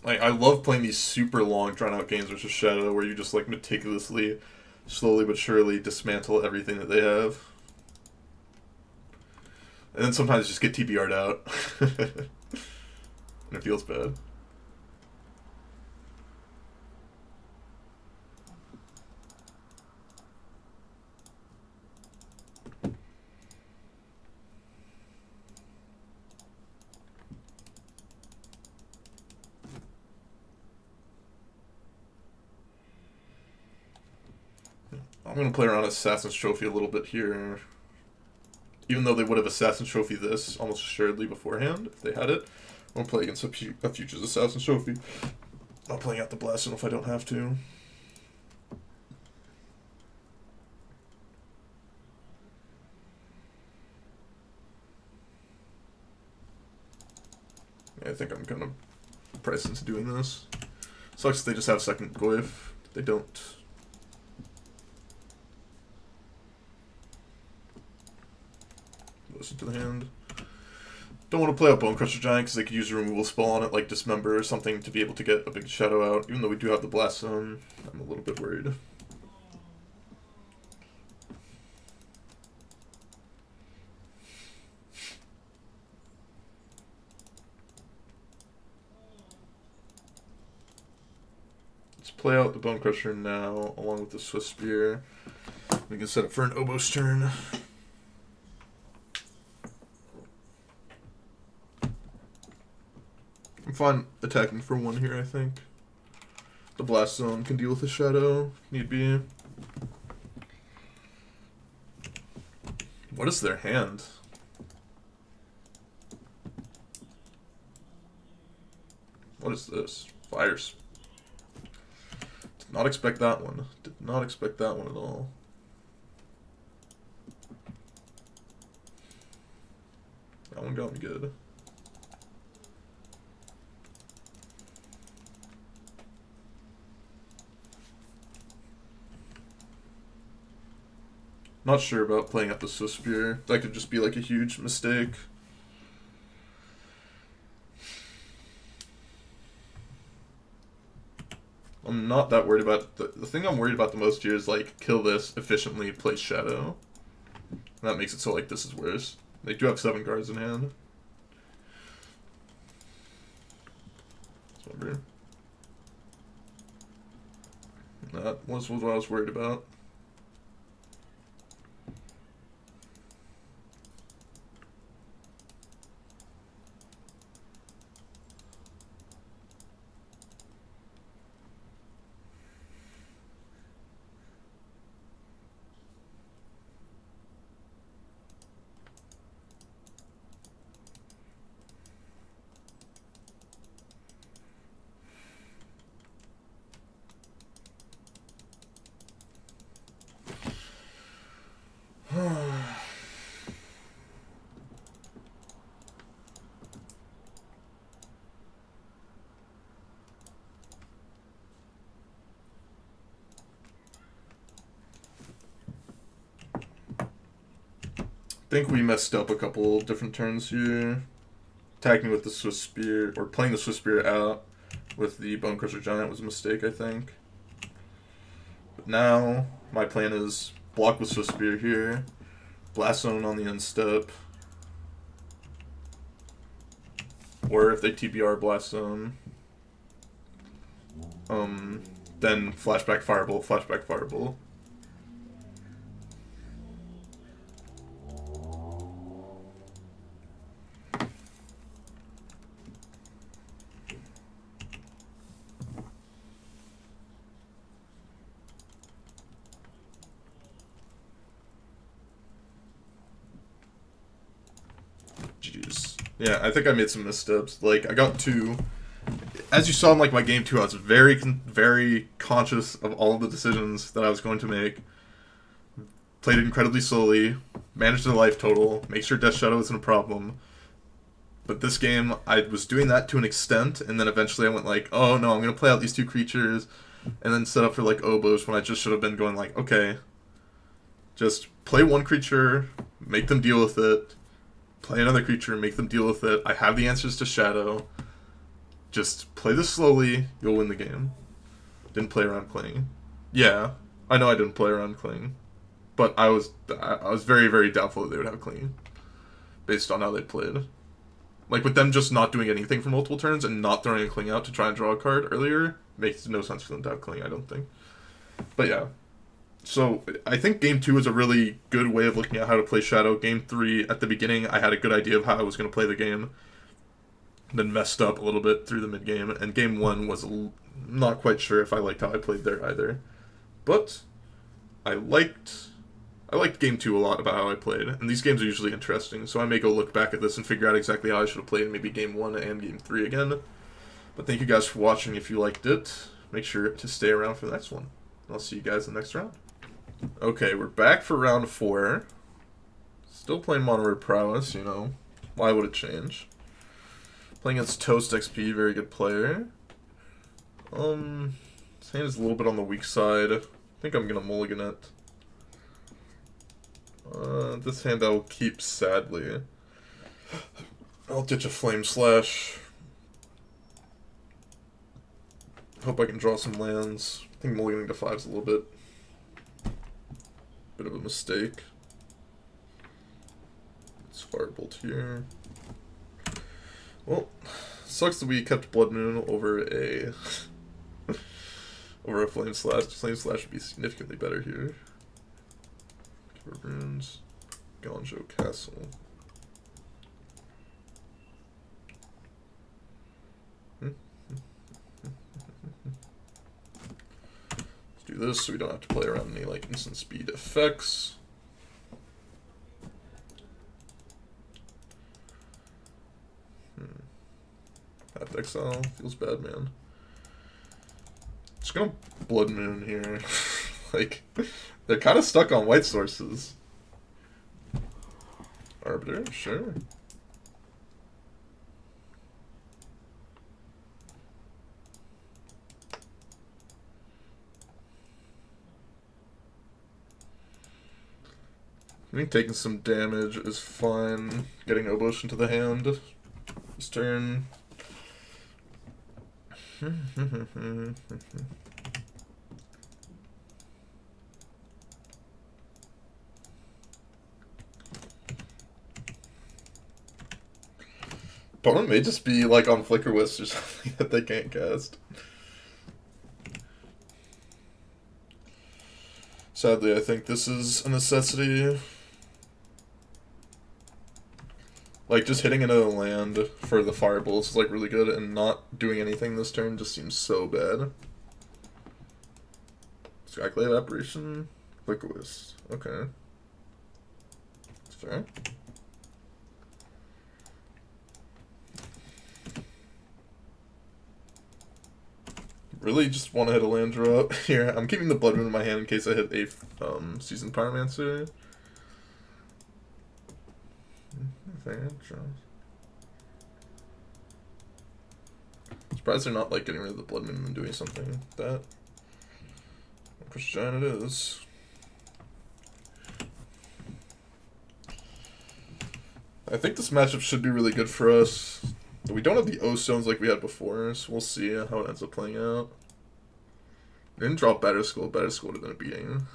I love playing these super long, drawn-out games versus Shadow, where you just, like, meticulously, slowly but surely dismantle everything that they have. And then sometimes just get TBR'd out. And it feels bad. I'm going to play around Assassin's Trophy a little bit here. Even though they would have Assassin's Trophy this almost assuredly beforehand, if they had it. I'm going to play against a Futures Assassin's Trophy. Not playing out the Blast Zone if I don't have to. Yeah, I think I'm going to price into doing this. Sucks they just have second Goyf. They don't. Listen to the hand. Don't want to play out Bone Crusher Giant because they could use a removal spell on it, like Dismember or something, to be able to get a big Shadow out. Even though we do have the Blast Zone, I'm a little bit worried. Let's play out the Bone Crusher now, along with the Swift Spear. We can set up for an Obo's turn. I'm fine attacking for 1 here, I think. The Blast Zone can deal with the Shadow, if need be. What is their hand? What is this? Fires. Did not expect that one. Did not expect that one at all. That one got me good. Not sure about playing up the Swift Spear. That could just be like a huge mistake. I'm not that worried about... The thing I'm worried about the most here is, like, kill this, efficiently, play Shadow. And that makes it so, like, this is worse. They do have 7 cards in hand. Whatever. That was what I was worried about. think we messed up a couple different turns here. Attacking with the Swiss Spear, or playing the Swiss Spear out with the Bone Crusher Giant was a mistake, I think. But now, my plan is block with Swiss Spear here, Blast Zone on the end step, or if they TBR Blast Zone, then Flashback Firebolt, Flashback Firebolt. GG's. Yeah, I think I made some missteps. Like, I got two. As you saw in, like, my game 2, I was very conscious of all of the decisions that I was going to make. Played it incredibly slowly. Managed the life total. Make sure Death Shadow isn't a problem. But this game, I was doing that to an extent, and then eventually I went like, oh no, I'm going to play out these two creatures, and then set up for, like, oboes when I just should have been going like, okay, just play one creature, make them deal with it, play another creature, make them deal with it. I have the answers to Shadow. Just play this slowly, you'll win the game. Didn't play around Cling. Yeah, I know I didn't play around Cling. But I was very doubtful that they would have Cling. Based on how they played. Like, with them just not doing anything for multiple turns and not throwing a Cling out to try and draw a card earlier, makes no sense for them to have Cling, I don't think. But yeah. So, I think Game 2 is a really good way of looking at how to play Shadow. Game 3, at the beginning, I had a good idea of how I was going to play the game. Then messed up a little bit through the mid-game. And Game 1 was not quite sure if I liked how I played there either. But I liked Game 2 a lot about how I played. And these games are usually interesting, so I may go look back at this and figure out exactly how I should have played maybe Game 1 and Game 3 again. But thank you guys for watching. If you liked it, make sure to stay around for the next one. I'll see you guys in the next round. Okay, we're back for round 4. Still playing Mono Red Prowess, you know. Why would it change? Playing against Toast XP, very good player. His hand is a little bit on the weak side. I think I'm gonna mulligan it. This hand I will keep, sadly. I'll ditch a Flame Slash. Hope I can draw some lands. I think mulliganing to 5 is a little bit of a mistake. Let's Firebolt here. Well, sucks that we kept Blood Moon over a Flame Slash. Flame Slash would be significantly better here. Cover Runes, Gonjo Castle. Let's do this so we don't have to play around any like instant speed effects. Path Exile feels bad, man. Just gonna Blood Moon here. Like, they're kind of stuck on white sources. Arbiter, sure. I think taking some damage is fine. Getting Obosh into the hand this turn. Opponent may just be like on Flicker Wisp or something that they can't cast. Sadly, I think this is a necessity. Like, just hitting another land for the Firebolts is, like, really good, and not doing anything this turn just seems so bad. Skyclave Apparition, Flicker Wisp. Okay. That's fair. Really just want to hit a land draw here. I'm keeping the Blood Moon in my hand in case I hit a Seasoned Pyromancer. Surprised they're not like getting rid of the Blood Moon and doing something like that. Crush Giant it is. I think this matchup should be really good for us. But we don't have the O-stones like we had before, so we'll see how it ends up playing out. We didn't draw better school would have been a beating.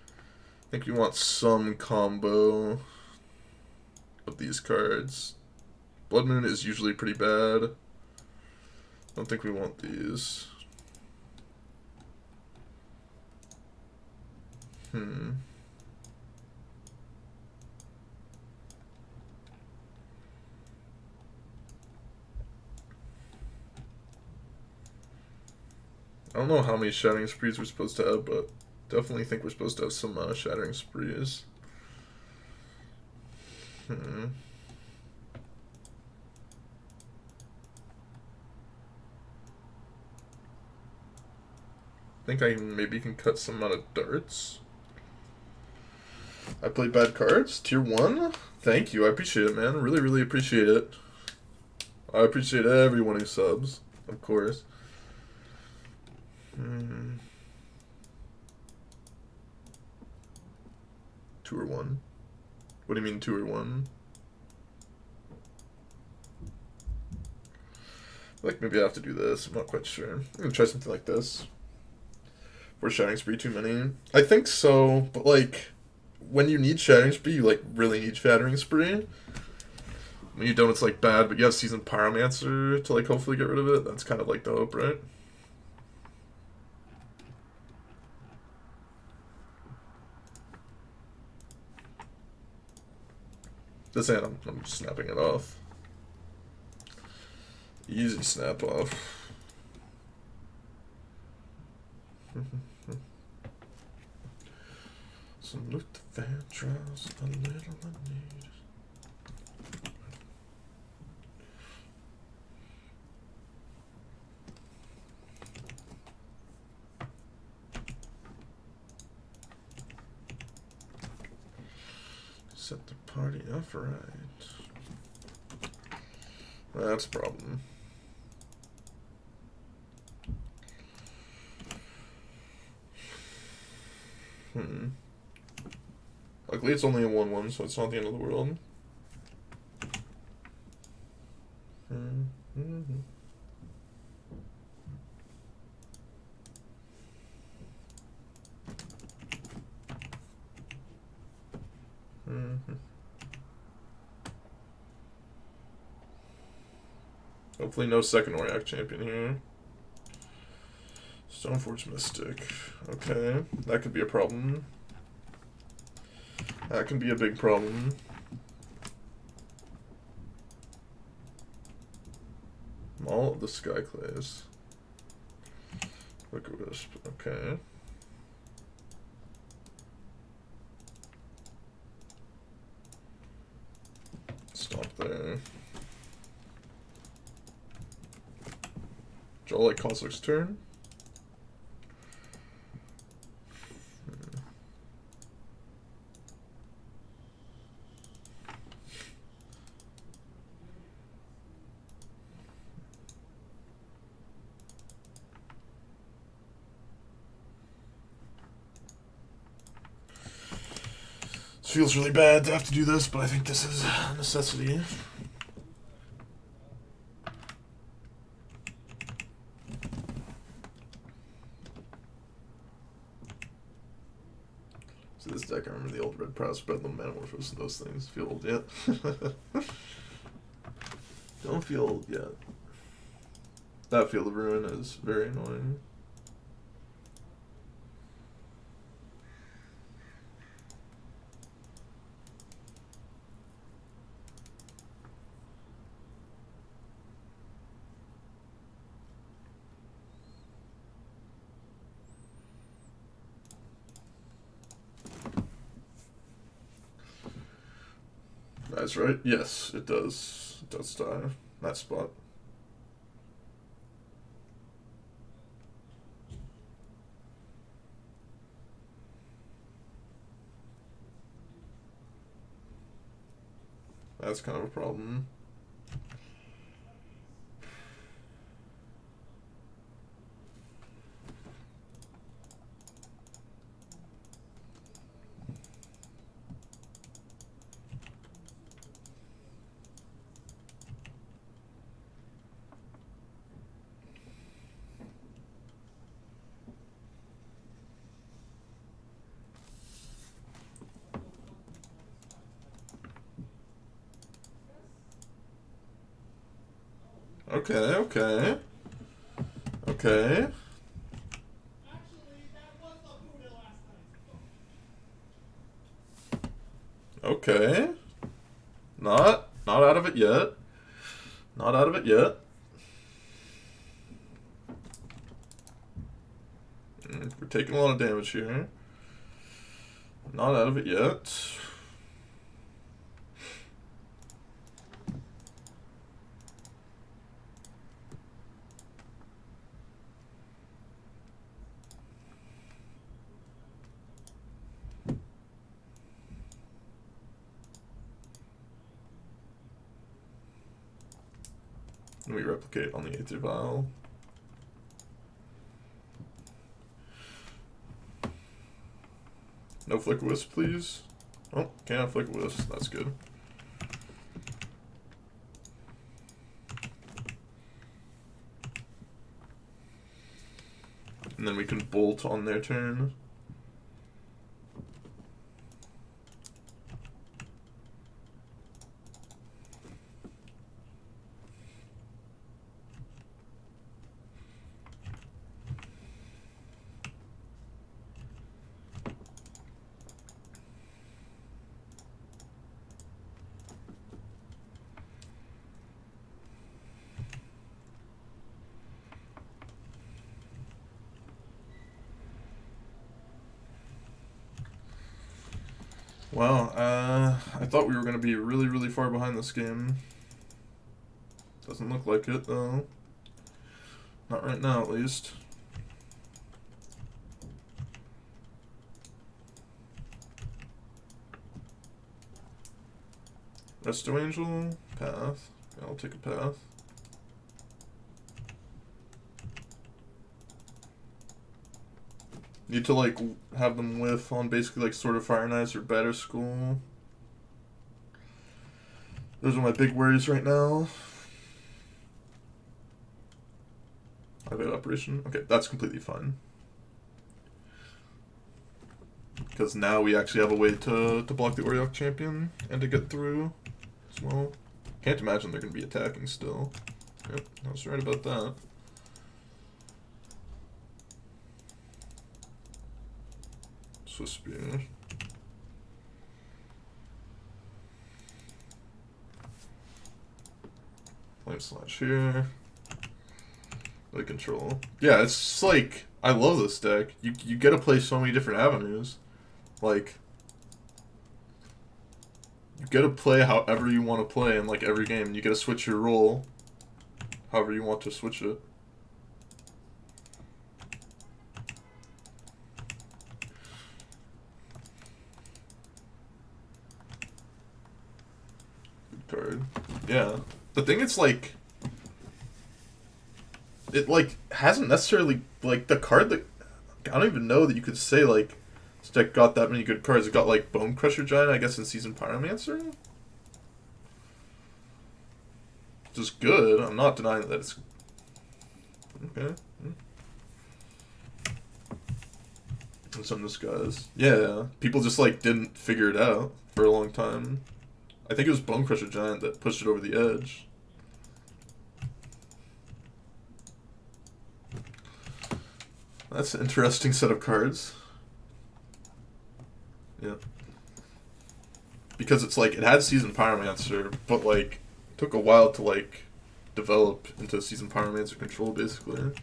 I think we want some combo of these cards. Blood Moon is usually pretty bad. I don't think we want these. I don't know how many Shattering Sprees we're supposed to have, but definitely think we're supposed to have some Shattering Sprees. I think I maybe can cut some out of darts. I played bad cards. Tier 1? Thank you. I appreciate it, man. Really, really appreciate it. I appreciate everyone who subs, of course. 2 or 1? What do you mean 2 or 1? Like maybe I have to do this. I'm not quite sure. I'm gonna try something like this. For Shattering Spree too many? I think so, but like when you need Shattering Spree, you like really need Shattering Spree. When you don't, it's like bad, but you have Seasoned Pyromancer to like hopefully get rid of it. That's kind of like the hope, right? This hand, I'm just snapping it off. Easy snap off. Some Luther Vandross, a little unneeded. Set the party up right. That's a problem. Luckily it's only a 1-1, so it's not the end of the world. Hopefully no second Auric champion here. Stoneforge Mystic. Okay, that could be a problem. That can be a big problem. All of the Sky Clays. Wicked Wisp. Okay. Stop there. Draw like Kozilek's turn. Feels really bad to have to do this, but I think this is a necessity. So this deck, I remember the old Red Prowess, Bedlam, Metamorphosis, and those things. Feel old yet? Don't feel old yet. That Field of Ruin is very annoying. That's right. Yes, it does. It does die. That spot. That's kind of a problem. Okay, okay. Okay. Okay. Not out of it yet. Not out of it yet. We're taking a lot of damage here. Not out of it yet. And we replicate on the Aether Vial. No Flicker Wisp, please. Oh, can't have Flicker Wisp. That's good. And then we can bolt on their turn. Wow, I thought we were going to be really, really far behind this game. Doesn't look like it, though. Not right now, at least. Resto Angel, path. Yeah, I'll take a path. Need to, like, have them whiff on basically, like, Sword of Fire and Ice or Batter School. Those are my big worries right now. I've got Operation. Okay, that's completely fine. Because now we actually have a way to block the Oriok champion and to get through as well. Can't imagine they're going to be attacking still. Yep, I was right about that. Swiss Spear. Flame Slash here. Really control. Yeah, it's just like, I love this deck. You get to play so many different avenues. Like, you get to play however you want to play in like every game. You get to switch your role however you want to switch it. Card. Yeah. The thing is, like, it, like, hasn't necessarily, like, the card that, I don't even know that you could say, like, this deck got that many good cards. It got, like, Bone Crusher Giant, I guess, in Seasoned Pyromancer? Which is good. I'm not denying that it's... Okay. And some of this guys. Yeah, people just, like, didn't figure it out for a long time. I think it was Bone Crusher Giant that pushed it over the edge. That's an interesting set of cards. Yeah. Because it's like, it had Seasoned Pyromancer, but like, it took a while to like, develop into Seasoned Pyromancer control, basically.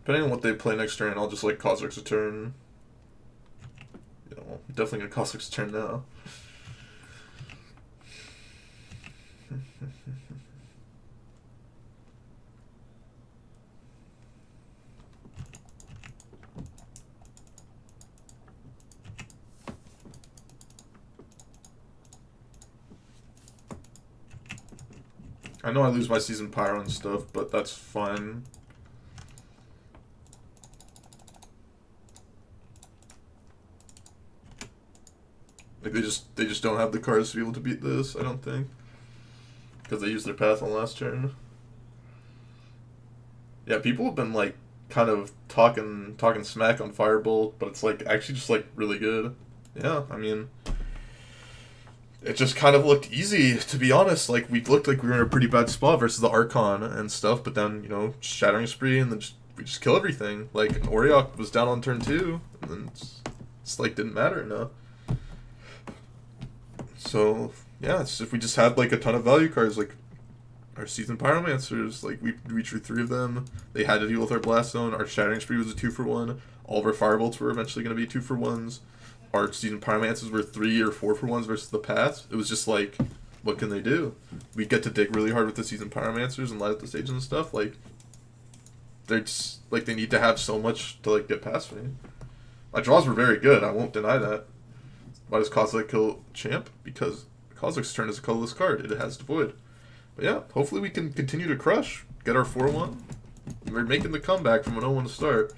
Depending on what they play next turn, I'll just like Kha'Zix a turn. You know, definitely gonna Kha'Zix a turn now. I know I lose my Season Pyro and stuff, but that's fine. Like they just don't have the cards to be able to beat this, I don't think. Because they used their path on last turn. Yeah, people have been like kind of talking smack on Firebolt, but it's like actually just like really good. Yeah, I mean, it just kind of looked easy, to be honest. Like we looked like we were in a pretty bad spot versus the Archon and stuff, but then Shattering Spree and then we just kill everything. Like Oriok was down on turn 2, and then it's like didn't matter enough. So yeah, it's if we just had like a ton of value cards, like our Seasoned Pyromancers, like we drew 3 of them. They had to deal with our Blast Zone. Our Shattering Spree was a 2-for-1. All of our Firebolts were eventually going to be 2-for-1s. Our Seasoned Pyromancers were 3 or 4-for-1s versus the Paths. It was just like, what can they do? We get to dig really hard with the Seasoned Pyromancers and light up the stages and stuff. Like, they're just like they need to have so much to like get past me. My draws were very good. I won't deny that. Why does Kozilek kill Champ? Because Kozilek's turn is a colorless card. It has Devoid. But yeah, hopefully we can continue to crush. Get our 4-1. We're making the comeback from an 0-1 to start.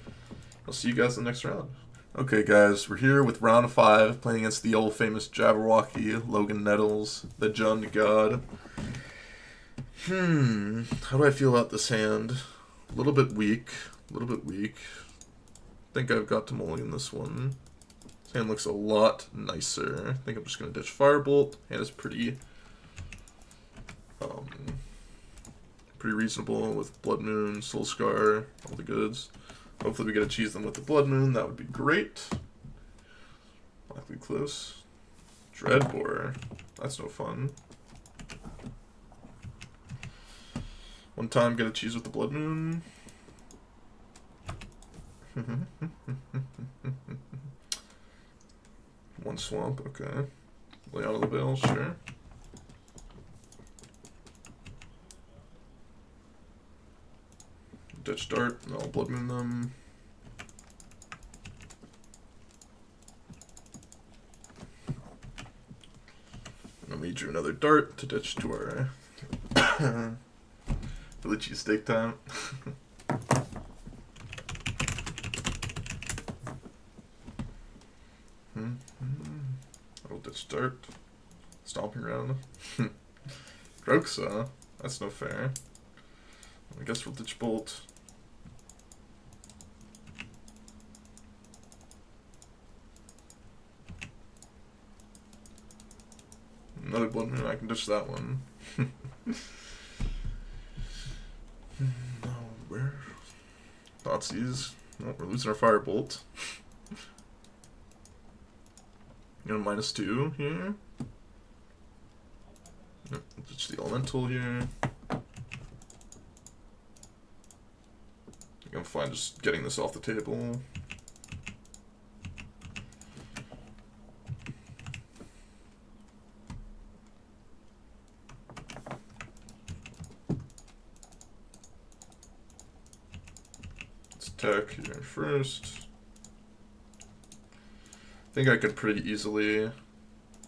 I'll see you guys in the next round. Okay, guys, we're here with round 5, playing against the old famous Jabberwocky, Logan Nettles, the Jund God. How do I feel about this hand? A little bit weak. I think I've got to mulligan this one. This hand looks a lot nicer. I think I'm just going to ditch Firebolt. Hand is pretty reasonable with Blood Moon, Soul Scar, all the goods. Hopefully we get to cheese them with the Blood Moon. That would be great. Likely close. Dreadbore. That's no fun. One time get a cheese with the Blood Moon. One swamp, okay. Lay out of the Veil, sure. Ditch Dart, and I'll Blood Moon them. And then we drew another Dart to ditch to our Philly cheesesteak time. I'll ditch Dart. Stomping Ground. Groxa, that's no fair. I guess we'll ditch Bolt. Another Blood Moon, I can ditch that one. No, where? Thoughtseize. No, we're losing our Firebolt. -2 here. Yep, ditch the Elemental here. I think I'm fine just getting this off the table. Attack here first. I think I could pretty easily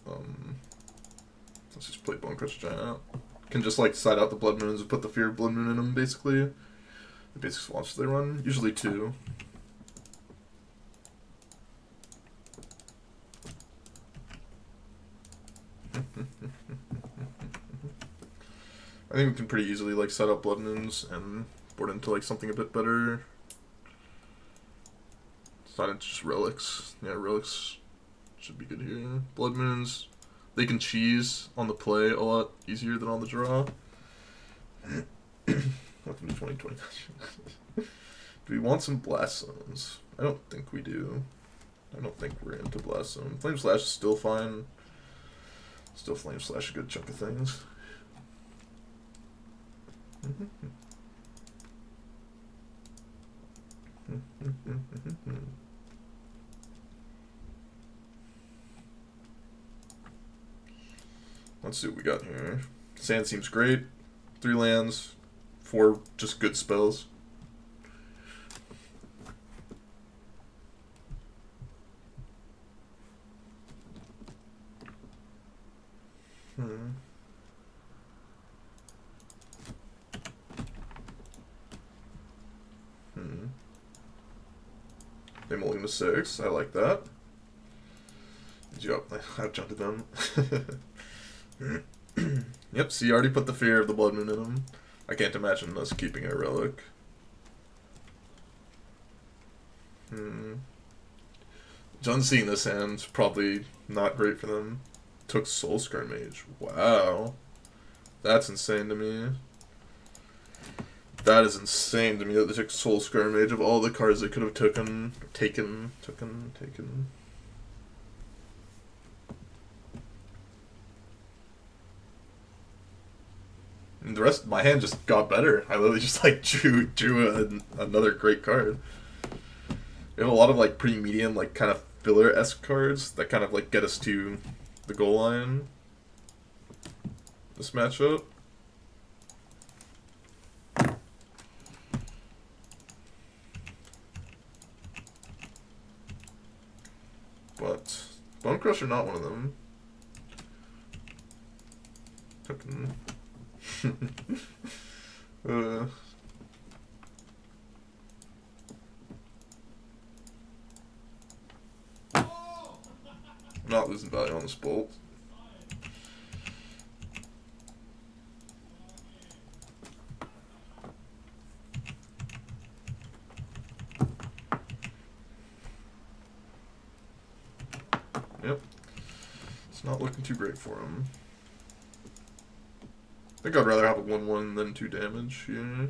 let's just play Bonecrusher Giant out. Can just like side out the Blood Moons and put the Fear of Blood Moon in them basically. The basic swamps they run, usually 2. I think we can pretty easily like set up Blood Moons and board into like something a bit better. It's not just Relics. Yeah, Relics should be good here. Blood Moons, they can cheese on the play a lot easier than on the draw. Welcome to 2020. Do we want some Blast Zones? I don't think we do. I don't think we're into Blast Zone. Flame Slash is still fine. Still Flame Slash a good chunk of things. Let's see what we got here. Sand seems great. 3 lands, 4 just good spells. They mulligan to 6. I like that. Yep, I've jumped them. Yep, see, you already put the fear of the Blood Moon in him. I can't imagine us keeping a relic. John seeing this hand's probably not great for them. Took Soul Scar Mage. Wow. That's insane to me. That is insane to me that they took Soul Scar Mage of all the cards they could have taken. And the rest, my hand just got better. I literally just like drew another great card. We have a lot of like pretty medium, like kind of filler-esque cards that kind of like get us to the goal line. This matchup. But Bone Crusher not one of them. Token. I'm not losing value on this bolt. Yep. It's not looking too great for him. I think I'd rather have a 1/1 than 2 damage here.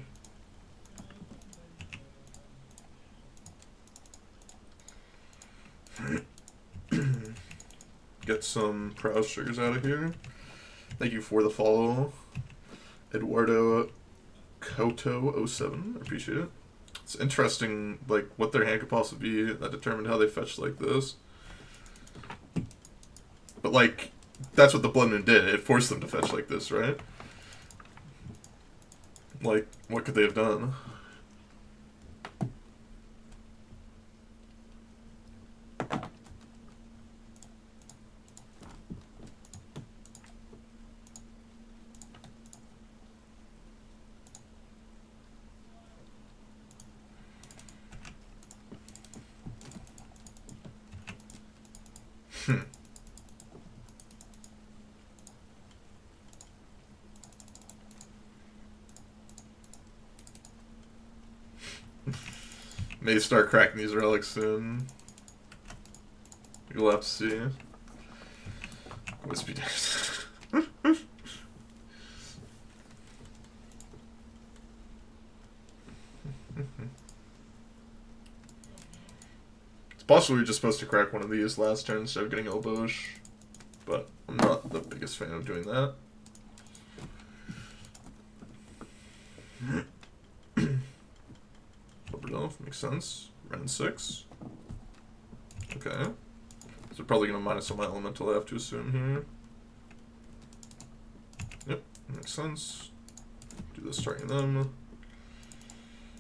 Get some Prowess triggers out of here. Thank you for the follow. Eduardo Koto 07. I appreciate it. It's interesting, like, what their hand could possibly be that determined how they fetched like this. But, like, that's what the Blood Moon did. It forced them to fetch like this, right? Like, what could they have done? May start cracking these relics soon. You'll have to see. Wispy days. It's possible you're just supposed to crack one of these last turn instead of getting Elbowish, but I'm not the biggest fan of doing that. Makes sense. Round 6. Okay. So we're probably going to minus on my elemental, I have to assume here. Yep, makes sense. Do this starting them.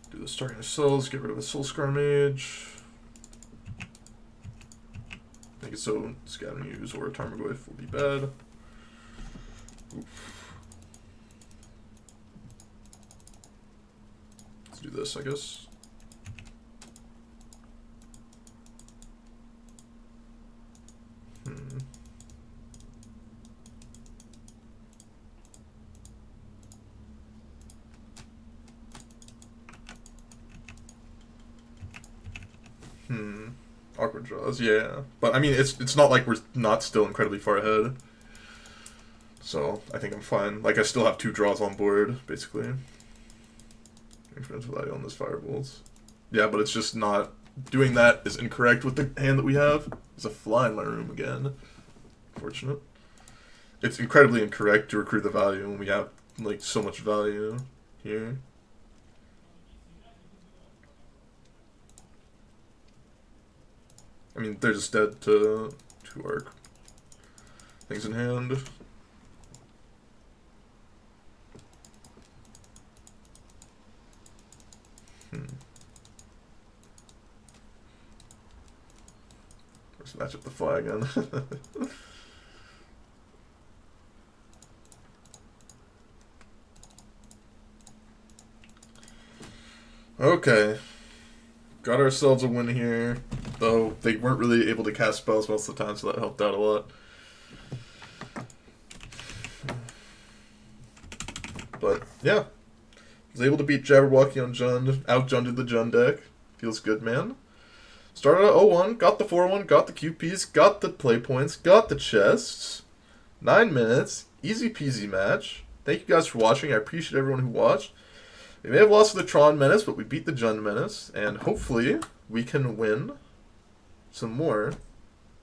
Do this starting ourselves. Get rid of a Soul Scar Mage. Make it so Scatter Muse or a Tarmogoyf will be bad. Oof. Let's do this, I guess. Awkward draws, yeah. But I mean, it's not like we're not still incredibly far ahead. So I think I'm fine. Like I still have 2 draws on board, basically. Incremental value on this Firebolt. Yeah, but it's just not doing that is incorrect with the hand that we have. There's a fly in my room again. Fortunate. It's incredibly incorrect to recruit the value when we have like so much value here. I mean, they're just dead to our things in hand. Let's match up the fly again. Okay. Got ourselves a win here. though they weren't really able to cast spells most of the time, so that helped out a lot. But, yeah. Was able to beat Jabberwocky on Jund, out-Junded the Jund deck. Feels good, man. Started at 0-1, got the 4-1, got the QPs, got the play points, got the chests. 9 minutes, easy peasy match. Thank you guys for watching. I appreciate everyone who watched. We may have lost to the Tron Menace, but we beat the Jund Menace, and hopefully we can win some more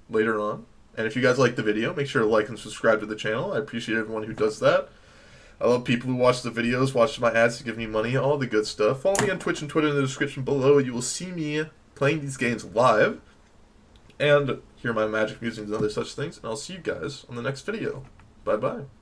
later on. And if you guys like the video, make sure to like and subscribe to the channel. I appreciate everyone who does that. I love people who watch the videos, watch my ads to give me money, all the good stuff. Follow me on Twitch and Twitter in the description below. You will see me playing these games live and hear my magic musings and other such things. And I'll see you guys on the next video. Bye-bye.